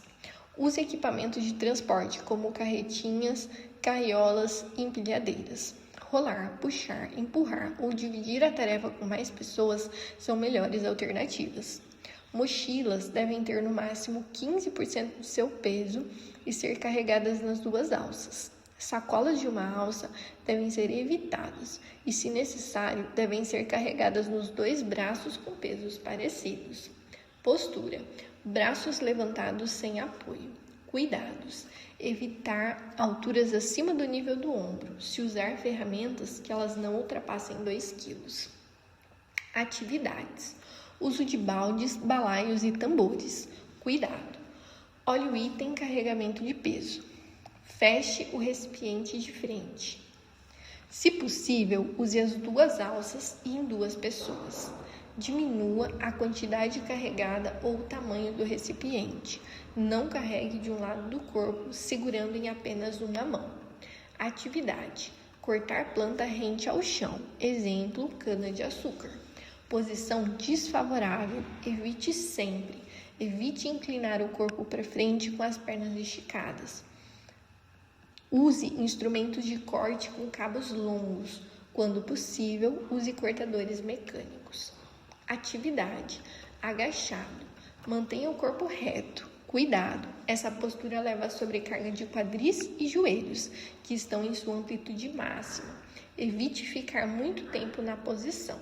Use equipamentos de transporte como carretinhas, carriolas e empilhadeiras. Rolar, puxar, empurrar ou dividir a tarefa com mais pessoas são melhores alternativas. Mochilas devem ter no máximo 15% do seu peso e ser carregadas nas duas alças. Sacolas de uma alça devem ser evitadas e, se necessário, devem ser carregadas nos dois braços com pesos parecidos. Postura. Braços levantados sem apoio. Cuidados. Evitar alturas acima do nível do ombro, se usar ferramentas que elas não ultrapassem 2 kg. Atividades. Uso de baldes, balaios e tambores. Cuidado. Olhe o item carregamento de peso. Feche o recipiente de frente. Se possível, use as 2 alças e em 2 pessoas. Diminua a quantidade carregada ou o tamanho do recipiente. Não carregue de um lado do corpo, segurando em apenas uma mão. Atividade: cortar planta rente ao chão. Exemplo, cana-de-açúcar. Posição desfavorável: evite sempre. Evite inclinar o corpo para frente com as pernas esticadas. Use instrumentos de corte com cabos longos. Quando possível, use cortadores mecânicos. Atividade: agachado. Mantenha o corpo reto. Cuidado, essa postura leva a sobrecarga de quadris e joelhos, que estão em sua amplitude máxima. Evite ficar muito tempo na posição.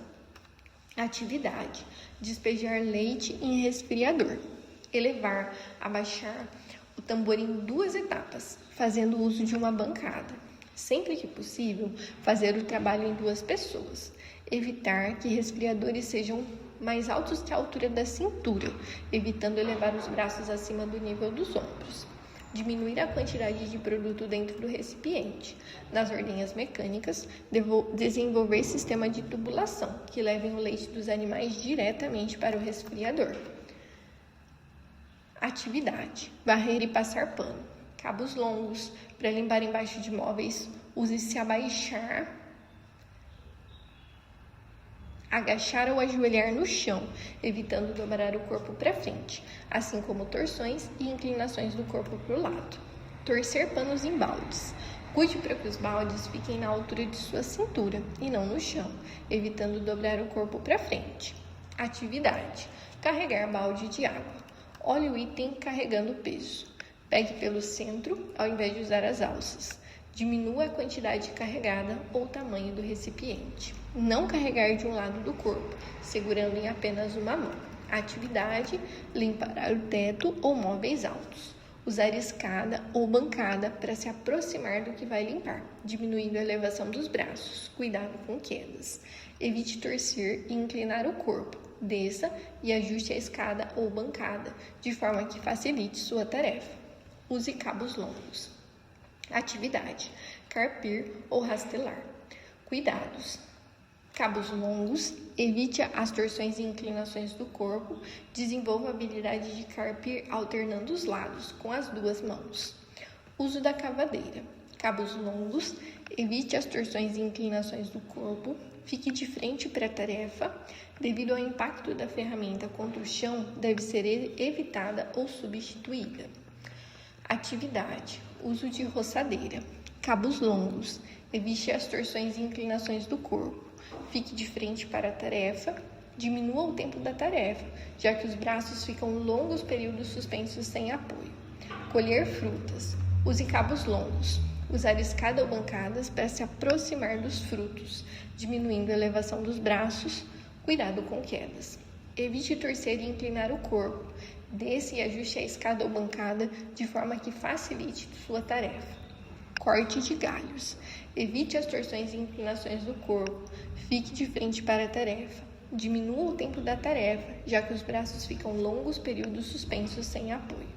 Atividade: despejar leite em resfriador. Elevar, abaixar o tambor em 2 etapas, fazendo uso de uma bancada. Sempre que possível, fazer o trabalho em 2 pessoas. Evitar que resfriadores sejam mais altos que a altura da cintura, evitando elevar os braços acima do nível dos ombros. Diminuir a quantidade de produto dentro do recipiente. Nas ordenhas mecânicas, desenvolver sistema de tubulação, que levem o leite dos animais diretamente para o resfriador. Atividade: varrer e passar pano. Cabos longos. Para limpar embaixo de móveis, use-se abaixar, agachar ou ajoelhar no chão, evitando dobrar o corpo para frente, assim como torções e inclinações do corpo para o lado. Torcer panos em baldes. Cuide para que os baldes fiquem na altura de sua cintura e não no chão, evitando dobrar o corpo para frente. Atividade: carregar balde de água. Olhe o item carregando o peso. Pegue pelo centro ao invés de usar as alças. Diminua a quantidade carregada ou o tamanho do recipiente. Não carregar de um lado do corpo, segurando em apenas uma mão. Atividade: limpar o teto ou móveis altos. Usar escada ou bancada para se aproximar do que vai limpar, diminuindo a elevação dos braços. Cuidado com quedas. Evite torcer e inclinar o corpo. Desça e ajuste a escada ou bancada, de forma que facilite sua tarefa. Use cabos longos. Atividade: carpir ou rastelar. Cuidados: cabos longos, evite as torções e inclinações do corpo, desenvolva a habilidade de carpir alternando os lados com as 2 mãos. Uso da cavadeira: cabos longos, evite as torções e inclinações do corpo, fique de frente para a tarefa. Devido ao impacto da ferramenta contra o chão, deve ser evitada ou substituída. Atividade: uso de roçadeira. Cabos longos, evite as torções e inclinações do corpo, fique de frente para a tarefa, diminua o tempo da tarefa, já que os braços ficam longos períodos suspensos sem apoio. Colher frutas: use cabos longos. Usar escada ou bancadas para se aproximar dos frutos, diminuindo a elevação dos braços. Cuidado com quedas. Evite torcer e inclinar o corpo. Desça e ajuste a escada ou bancada de forma que facilite sua tarefa. Corte de galhos. Evite as torções e inclinações do corpo. Fique de frente para a tarefa. Diminua o tempo da tarefa, já que os braços ficam longos períodos suspensos sem apoio.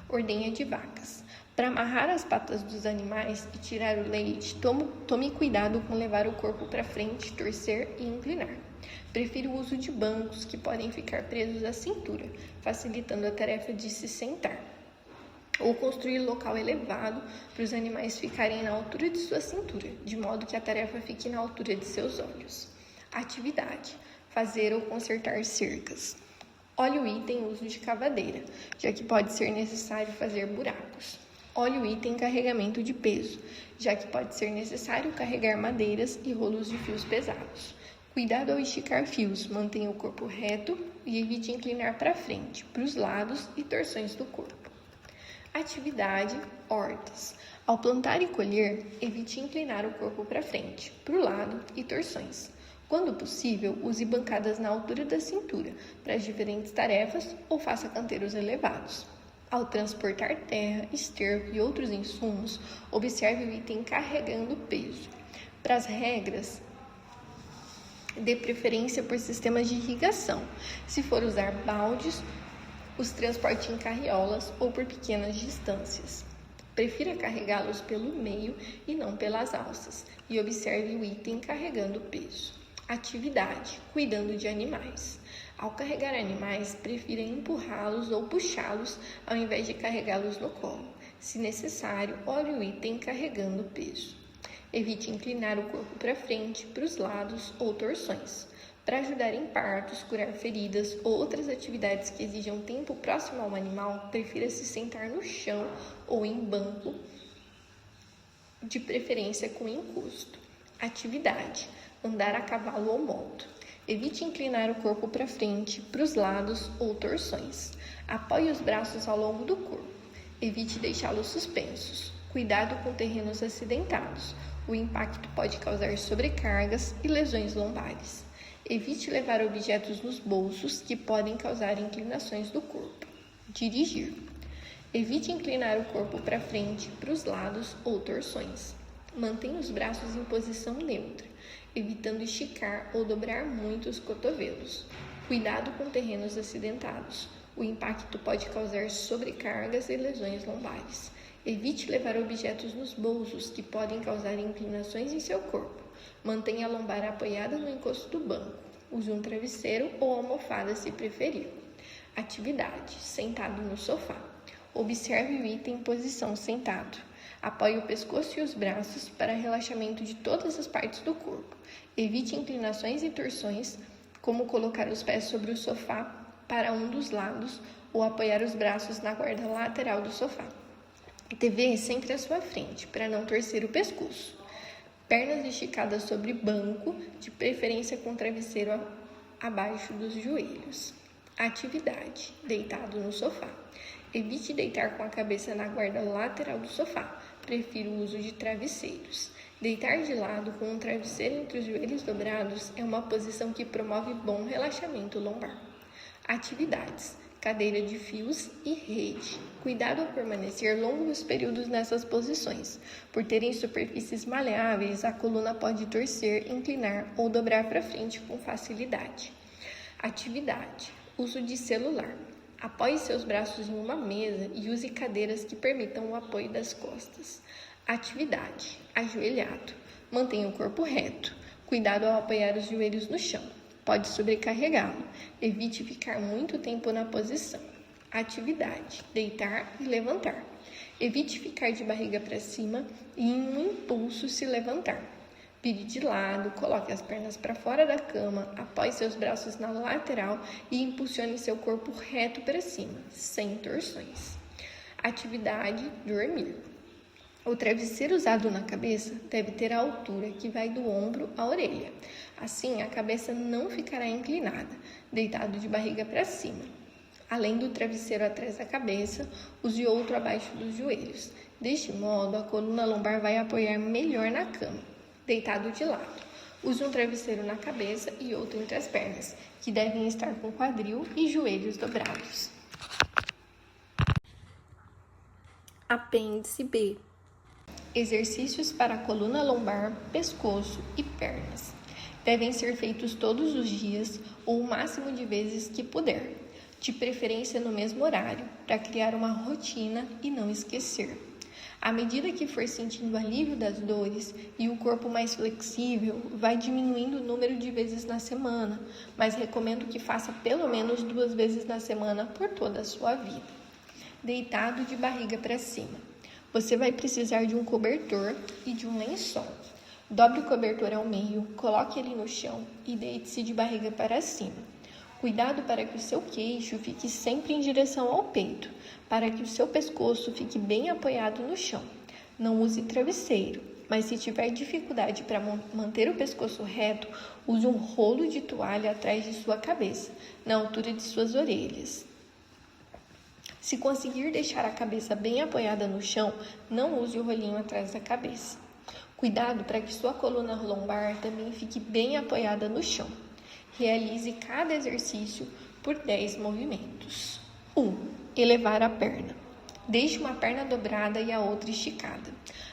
Ordenha de vacas. Para amarrar as patas dos animais e tirar o leite, tome cuidado com levar o corpo para frente, torcer e inclinar. Prefiro o uso de bancos que podem ficar presos à cintura, facilitando a tarefa de se sentar. Ou construir local elevado para os animais ficarem na altura de sua cintura, de modo que a tarefa fique na altura de seus olhos. Atividade: fazer ou consertar cercas. Olhe o item uso de cavadeira, já que pode ser necessário fazer buracos. Olhe o item carregamento de peso, já que pode ser necessário carregar madeiras e rolos de fios pesados. Cuidado ao esticar fios, mantenha o corpo reto e evite inclinar para frente, para os lados e torções do corpo. Atividade: hortas. Ao plantar e colher, evite inclinar o corpo para frente, para o lado e torções. Quando possível, use bancadas na altura da cintura para as diferentes tarefas ou faça canteiros elevados. Ao transportar terra, esterco e outros insumos, observe o item carregando peso. Para as regras, dê preferência por sistemas de irrigação. Se for usar baldes, os transporte em carriolas ou por pequenas distâncias. Prefira carregá-los pelo meio e não pelas alças, e observe o item carregando o peso. Atividade: cuidando de animais. Ao carregar animais, prefira empurrá-los ou puxá-los ao invés de carregá-los no colo. Se necessário, olhe o item carregando o peso. Evite inclinar o corpo para frente, para os lados ou torções. Para ajudar em partos, curar feridas ou outras atividades que exijam tempo próximo ao animal, prefira se sentar no chão ou em banco, de preferência com encosto. Atividade: andar a cavalo ou moto. Evite inclinar o corpo para frente, para os lados ou torções. Apoie os braços ao longo do corpo. Evite deixá-los suspensos. Cuidado com terrenos acidentados. O impacto pode causar sobrecargas e lesões lombares. Evite levar objetos nos bolsos que podem causar inclinações do corpo. Dirigir. Evite inclinar o corpo para frente, para os lados ou torções. Mantenha os braços em posição neutra, evitando esticar ou dobrar muito os cotovelos. Cuidado com terrenos acidentados. O impacto pode causar sobrecargas e lesões lombares. Evite levar objetos nos bolsos que podem causar inclinações em seu corpo. Mantenha a lombar apoiada no encosto do banco. Use um travesseiro ou almofada se preferir. Atividade: sentado no sofá. Observe o item em posição sentado. Apoie o pescoço e os braços para relaxamento de todas as partes do corpo. Evite inclinações e torções, como colocar os pés sobre o sofá para um dos lados ou apoiar os braços na guarda lateral do sofá. TV sempre à sua frente, para não torcer o pescoço. Pernas esticadas sobre banco, de preferência com travesseiro abaixo dos joelhos. Atividade: deitado no sofá. Evite deitar com a cabeça na guarda lateral do sofá. Prefiro o uso de travesseiros. Deitar de lado com um travesseiro entre os joelhos dobrados é uma posição que promove bom relaxamento lombar. Atividades: cadeira de fios e rede. Cuidado ao permanecer longos períodos nessas posições. Por terem superfícies maleáveis, a coluna pode torcer, inclinar ou dobrar para frente com facilidade. Atividade: uso de celular. Apoie seus braços em uma mesa e use cadeiras que permitam o apoio das costas. Atividade: ajoelhado. Mantenha o corpo reto. Cuidado ao apoiar os joelhos no chão. Pode sobrecarregá-lo. Evite ficar muito tempo na posição. Atividade: deitar e levantar. Evite ficar de barriga para cima e em um impulso se levantar. Vire de lado, coloque as pernas para fora da cama, apoie seus braços na lateral e impulsione seu corpo reto para cima, sem torções. Atividade: dormir. O travesseiro usado na cabeça deve ter a altura que vai do ombro à orelha. Assim, a cabeça não ficará inclinada, deitado de barriga para cima. Além do travesseiro atrás da cabeça, use outro abaixo dos joelhos. Deste modo, a coluna lombar vai apoiar melhor na cama. Deitado de lado. Use um travesseiro na cabeça e outro entre as pernas, que devem estar com quadril e joelhos dobrados. Apêndice B. Exercícios para a coluna lombar, pescoço e pernas. Devem ser feitos todos os dias ou o máximo de vezes que puder, de preferência no mesmo horário, para criar uma rotina e não esquecer. À medida que for sentindo alívio das dores e o corpo mais flexível, vai diminuindo o número de vezes na semana, mas recomendo que faça pelo menos 2 vezes na semana por toda a sua vida. Deitado de barriga para cima. Você vai precisar de um cobertor e de um lençol. Dobre o cobertor ao meio, coloque ele no chão e deite-se de barriga para cima. Cuidado para que o seu queixo fique sempre em direção ao peito, para que o seu pescoço fique bem apoiado no chão. Não use travesseiro, mas se tiver dificuldade para manter o pescoço reto, use um rolo de toalha atrás de sua cabeça, na altura de suas orelhas. Se conseguir deixar a cabeça bem apoiada no chão, não use o rolinho atrás da cabeça. Cuidado para que sua coluna lombar também fique bem apoiada no chão. Realize cada exercício por 10 movimentos. 1. Elevar a perna. Deixe uma perna dobrada e a outra esticada.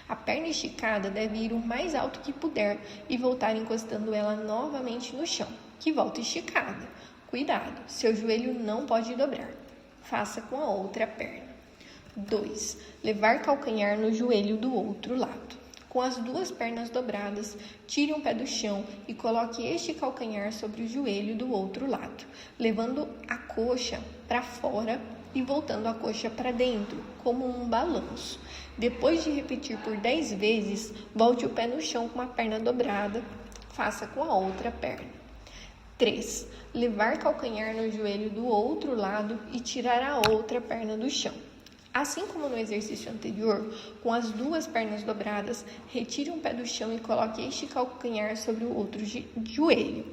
A perna esticada deve ir o mais alto que puder e voltar encostando ela novamente no chão, que volta esticada. Cuidado, seu joelho não pode dobrar. Faça com a outra perna. 2. Levar calcanhar no joelho do outro lado. Com as duas pernas dobradas, tire um pé do chão e coloque este calcanhar sobre o joelho do outro lado, levando a coxa para fora e voltando a coxa para dentro, como um balanço. Depois de repetir por 10 vezes, volte o pé no chão com a perna dobrada, faça com a outra perna. 3. Levar calcanhar no joelho do outro lado e tirar a outra perna do chão. Assim como no exercício anterior, com as duas pernas dobradas, retire um pé do chão e coloque este calcanhar sobre o outro joelho.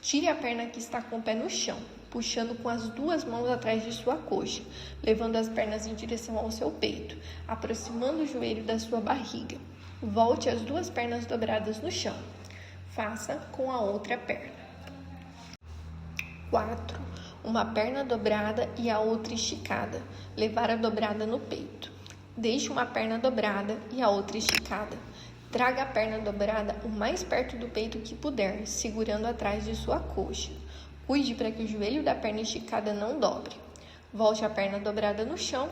Tire a perna que está com o pé no chão, puxando com as duas mãos atrás de sua coxa, levando as pernas em direção ao seu peito, aproximando o joelho da sua barriga. Volte as duas pernas dobradas no chão. Faça com a outra perna. 4. Uma perna dobrada e a outra esticada. Levar a dobrada no peito. Deixe uma perna dobrada e a outra esticada. Traga a perna dobrada o mais perto do peito que puder, segurando atrás de sua coxa. Cuide para que o joelho da perna esticada não dobre. Volte a perna dobrada no chão.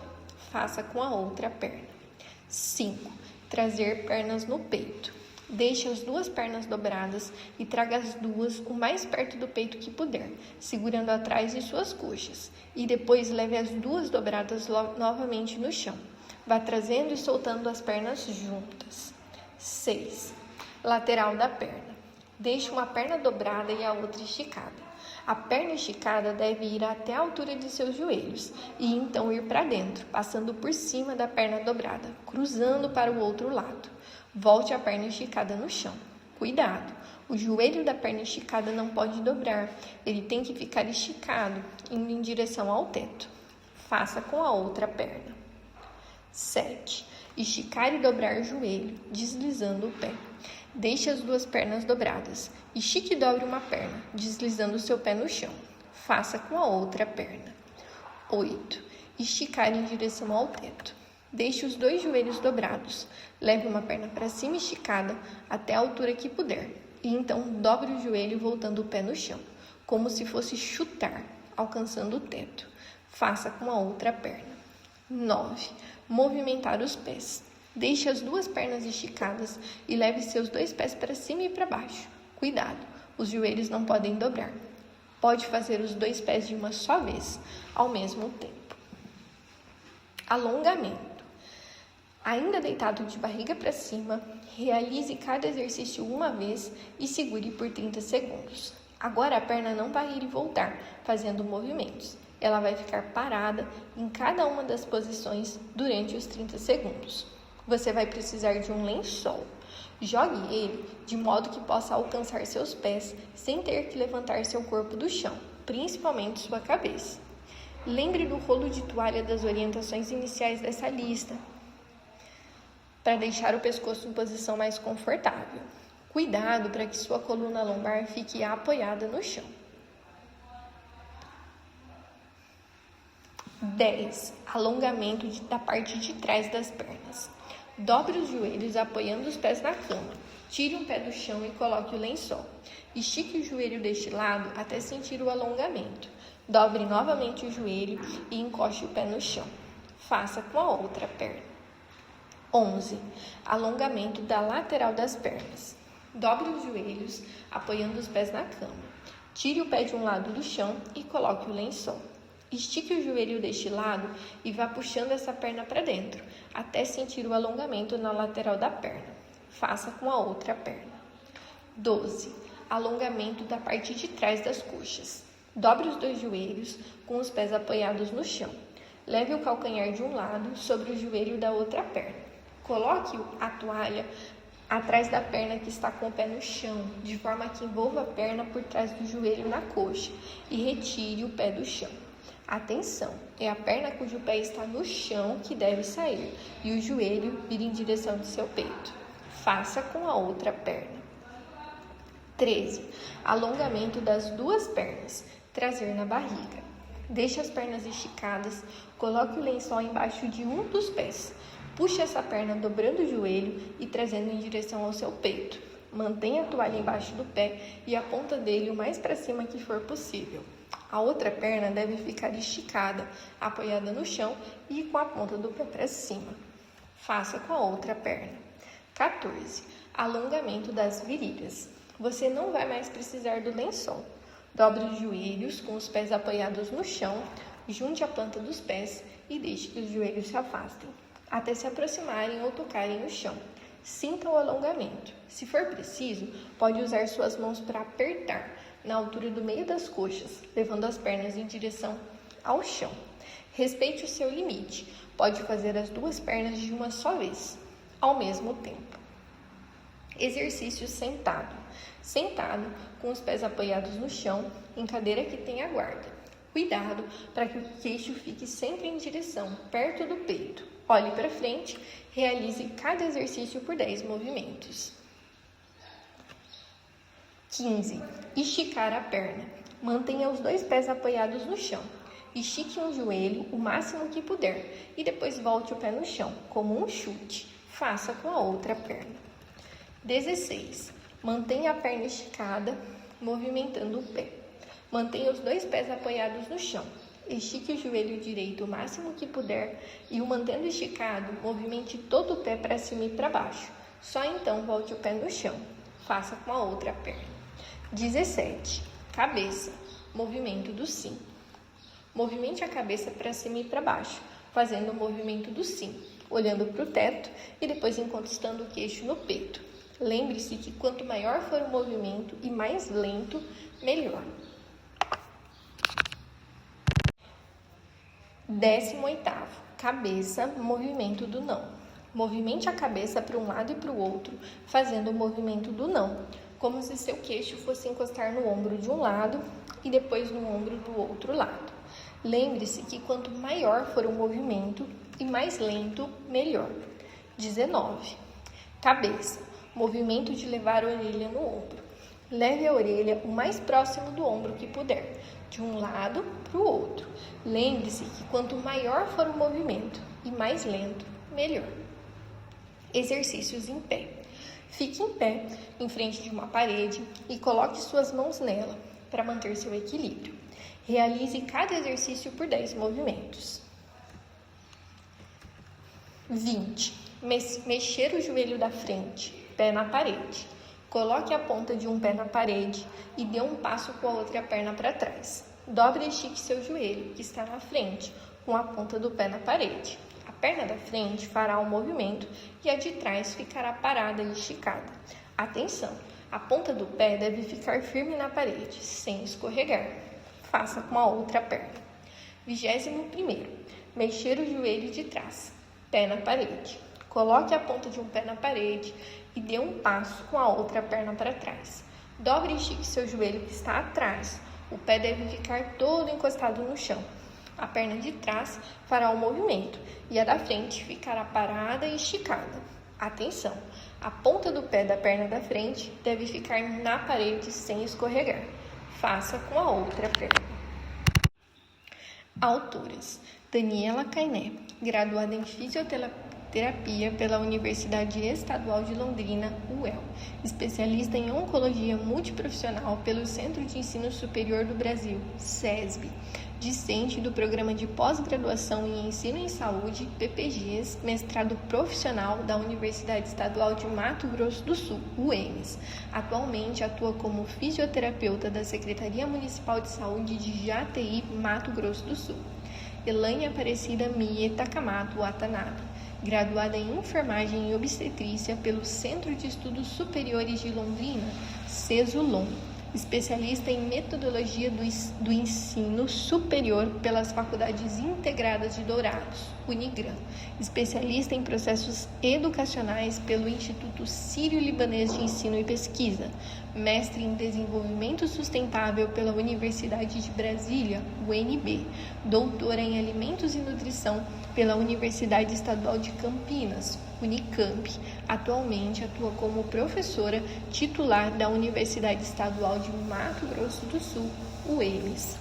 Faça com a outra perna. 5. Trazer pernas no peito. Deixe as duas pernas dobradas e traga as duas o mais perto do peito que puder, segurando atrás de suas coxas. E depois leve as duas dobradas novamente no chão. Vá trazendo e soltando as pernas juntas. 6. Lateral da perna. Deixe uma perna dobrada e a outra esticada. A perna esticada deve ir até a altura de seus joelhos e então ir para dentro, passando por cima da perna dobrada, cruzando para o outro lado. Volte a perna esticada no chão. Cuidado! O joelho da perna esticada não pode dobrar. Ele tem que ficar esticado, indo em direção ao teto. Faça com a outra perna. 7. Esticar e dobrar o joelho, deslizando o pé. Deixe as duas pernas dobradas. Estique e dobre uma perna, deslizando o seu pé no chão. Faça com a outra perna. 8. Esticar em direção ao teto. Deixe os dois joelhos dobrados. Leve uma perna para cima esticada até a altura que puder. E então dobre o joelho voltando o pé no chão, como se fosse chutar, alcançando o teto. Faça com a outra perna. 9. Movimentar os pés. Deixe as duas pernas esticadas e leve seus dois pés para cima e para baixo. Cuidado, os joelhos não podem dobrar. Pode fazer os dois pés de uma só vez, ao mesmo tempo. Alongamento. Ainda deitado de barriga para cima, realize cada exercício uma vez e segure por 30 segundos. Agora a perna não vai ir e voltar, fazendo movimentos. Ela vai ficar parada em cada uma das posições durante os 30 segundos. Você vai precisar de um lençol. Jogue ele de modo que possa alcançar seus pés sem ter que levantar seu corpo do chão, principalmente sua cabeça. Lembre do rolo de toalha das orientações iniciais dessa lista, para deixar o pescoço em posição mais confortável. Cuidado para que sua coluna lombar fique apoiada no chão. 10. Alongamento da parte de trás das pernas. Dobre os joelhos apoiando os pés na cama. Tire um pé do chão e coloque o lençol. Estique o joelho deste lado até sentir o alongamento. Dobre novamente o joelho e encoste o pé no chão. Faça com a outra perna. 11. Alongamento da lateral das pernas. Dobre os joelhos, apoiando os pés na cama. Tire o pé de um lado do chão e coloque o lençol. Estique o joelho deste lado e vá puxando essa perna para dentro, até sentir o alongamento na lateral da perna. Faça com a outra perna. 12. Alongamento da parte de trás das coxas. Dobre os dois joelhos, com os pés apoiados no chão. Leve o calcanhar de um lado sobre o joelho da outra perna. Coloque a toalha atrás da perna que está com o pé no chão, de forma que envolva a perna por trás do joelho na coxa e retire o pé do chão. Atenção, é a perna cujo pé está no chão que deve sair e o joelho vir em direção do seu peito. Faça com a outra perna. 13. Alongamento das duas pernas, trazer na barriga. Deixe as pernas esticadas, coloque o lençol embaixo de um dos pés. Puxe essa perna dobrando o joelho e trazendo em direção ao seu peito. Mantenha a toalha embaixo do pé e a ponta dele o mais para cima que for possível. A outra perna deve ficar esticada, apoiada no chão e com a ponta do pé para cima. Faça com a outra perna. 14. Alongamento das virilhas. Você não vai mais precisar do lençol. Dobre os joelhos com os pés apoiados no chão, junte a planta dos pés e deixe que os joelhos se afastem, até se aproximarem ou tocarem no chão. Sinta o alongamento. Se for preciso, pode usar suas mãos para apertar na altura do meio das coxas, levando as pernas em direção ao chão. Respeite o seu limite. Pode fazer as duas pernas de uma só vez, ao mesmo tempo. Exercício sentado. Sentado, com os pés apoiados no chão, em cadeira que tenha guarda. Cuidado para que o queixo fique sempre em direção, perto do peito. Olhe para frente, realize cada exercício por 10 movimentos. 15. Esticar a perna. Mantenha os dois pés apoiados no chão. Estique um joelho o máximo que puder e depois volte o pé no chão, como um chute. Faça com a outra perna. 16. Mantenha a perna esticada, movimentando o pé. Mantenha os dois pés apoiados no chão. Estique o joelho direito o máximo que puder e, o mantendo esticado, movimente todo o pé para cima e para baixo. Só então volte o pé no chão. Faça com a outra perna. 17. Cabeça. Movimento do sim. Movimente a cabeça para cima e para baixo, fazendo o movimento do sim, olhando para o teto e depois encostando o queixo no peito. Lembre-se que quanto maior for o movimento e mais lento, melhor. 18º. Cabeça, movimento do não. Movimente a cabeça para um lado e para o outro, fazendo o movimento do não, como se seu queixo fosse encostar no ombro de um lado e depois no ombro do outro lado. Lembre-se que quanto maior for o movimento e mais lento, melhor. 19. Cabeça, movimento de levar a orelha no ombro. Leve a orelha o mais próximo do ombro que puder, de um lado para o outro. Lembre-se que quanto maior for o movimento e mais lento, melhor. Exercícios em pé. Fique em pé, em frente de uma parede e coloque suas mãos nela para manter seu equilíbrio. Realize cada exercício por 10 movimentos. 20. Mexer o joelho da frente, pé na parede. Coloque a ponta de um pé na parede e dê um passo com a outra perna para trás. Dobre e estique seu joelho, que está na frente, com a ponta do pé na parede. A perna da frente fará o movimento e a de trás ficará parada e esticada. Atenção! A ponta do pé deve ficar firme na parede, sem escorregar. Faça com a outra perna. 21º. Mexer o joelho de trás, pé na parede. Coloque a ponta de um pé na parede e dê um passo com a outra perna para trás. Dobre e estique seu joelho que está atrás. O pé deve ficar todo encostado no chão. A perna de trás fará o movimento e a da frente ficará parada e esticada. Atenção! A ponta do pé da perna da frente deve ficar na parede sem escorregar. Faça com a outra perna. Autoras: Daniela Cainé, graduada em Fisioterapia pela Universidade Estadual de Londrina, UEL, especialista em Oncologia Multiprofissional pelo Centro de Ensino Superior do Brasil, CESB, discente do Programa de Pós-Graduação em Ensino em Saúde, PPGs, mestrado profissional da Universidade Estadual de Mato Grosso do Sul, UEMS. Atualmente atua como fisioterapeuta da Secretaria Municipal de Saúde de Jataí, Mato Grosso do Sul. Elaine Aparecida Mie Takamato Watanabe, graduada em Enfermagem e Obstetrícia pelo Centro de Estudos Superiores de Londrina, CESULON, especialista em Metodologia do Ensino Superior pelas Faculdades Integradas de Dourados, Unigran, especialista em Processos Educacionais pelo Instituto Sírio-Libanês de Ensino e Pesquisa, mestre em Desenvolvimento Sustentável pela Universidade de Brasília, UNB, doutora em Alimentos e Nutrição pela Universidade Estadual de Campinas, Unicamp. Atualmente atua como professora titular da Universidade Estadual de Mato Grosso do Sul, UEMS.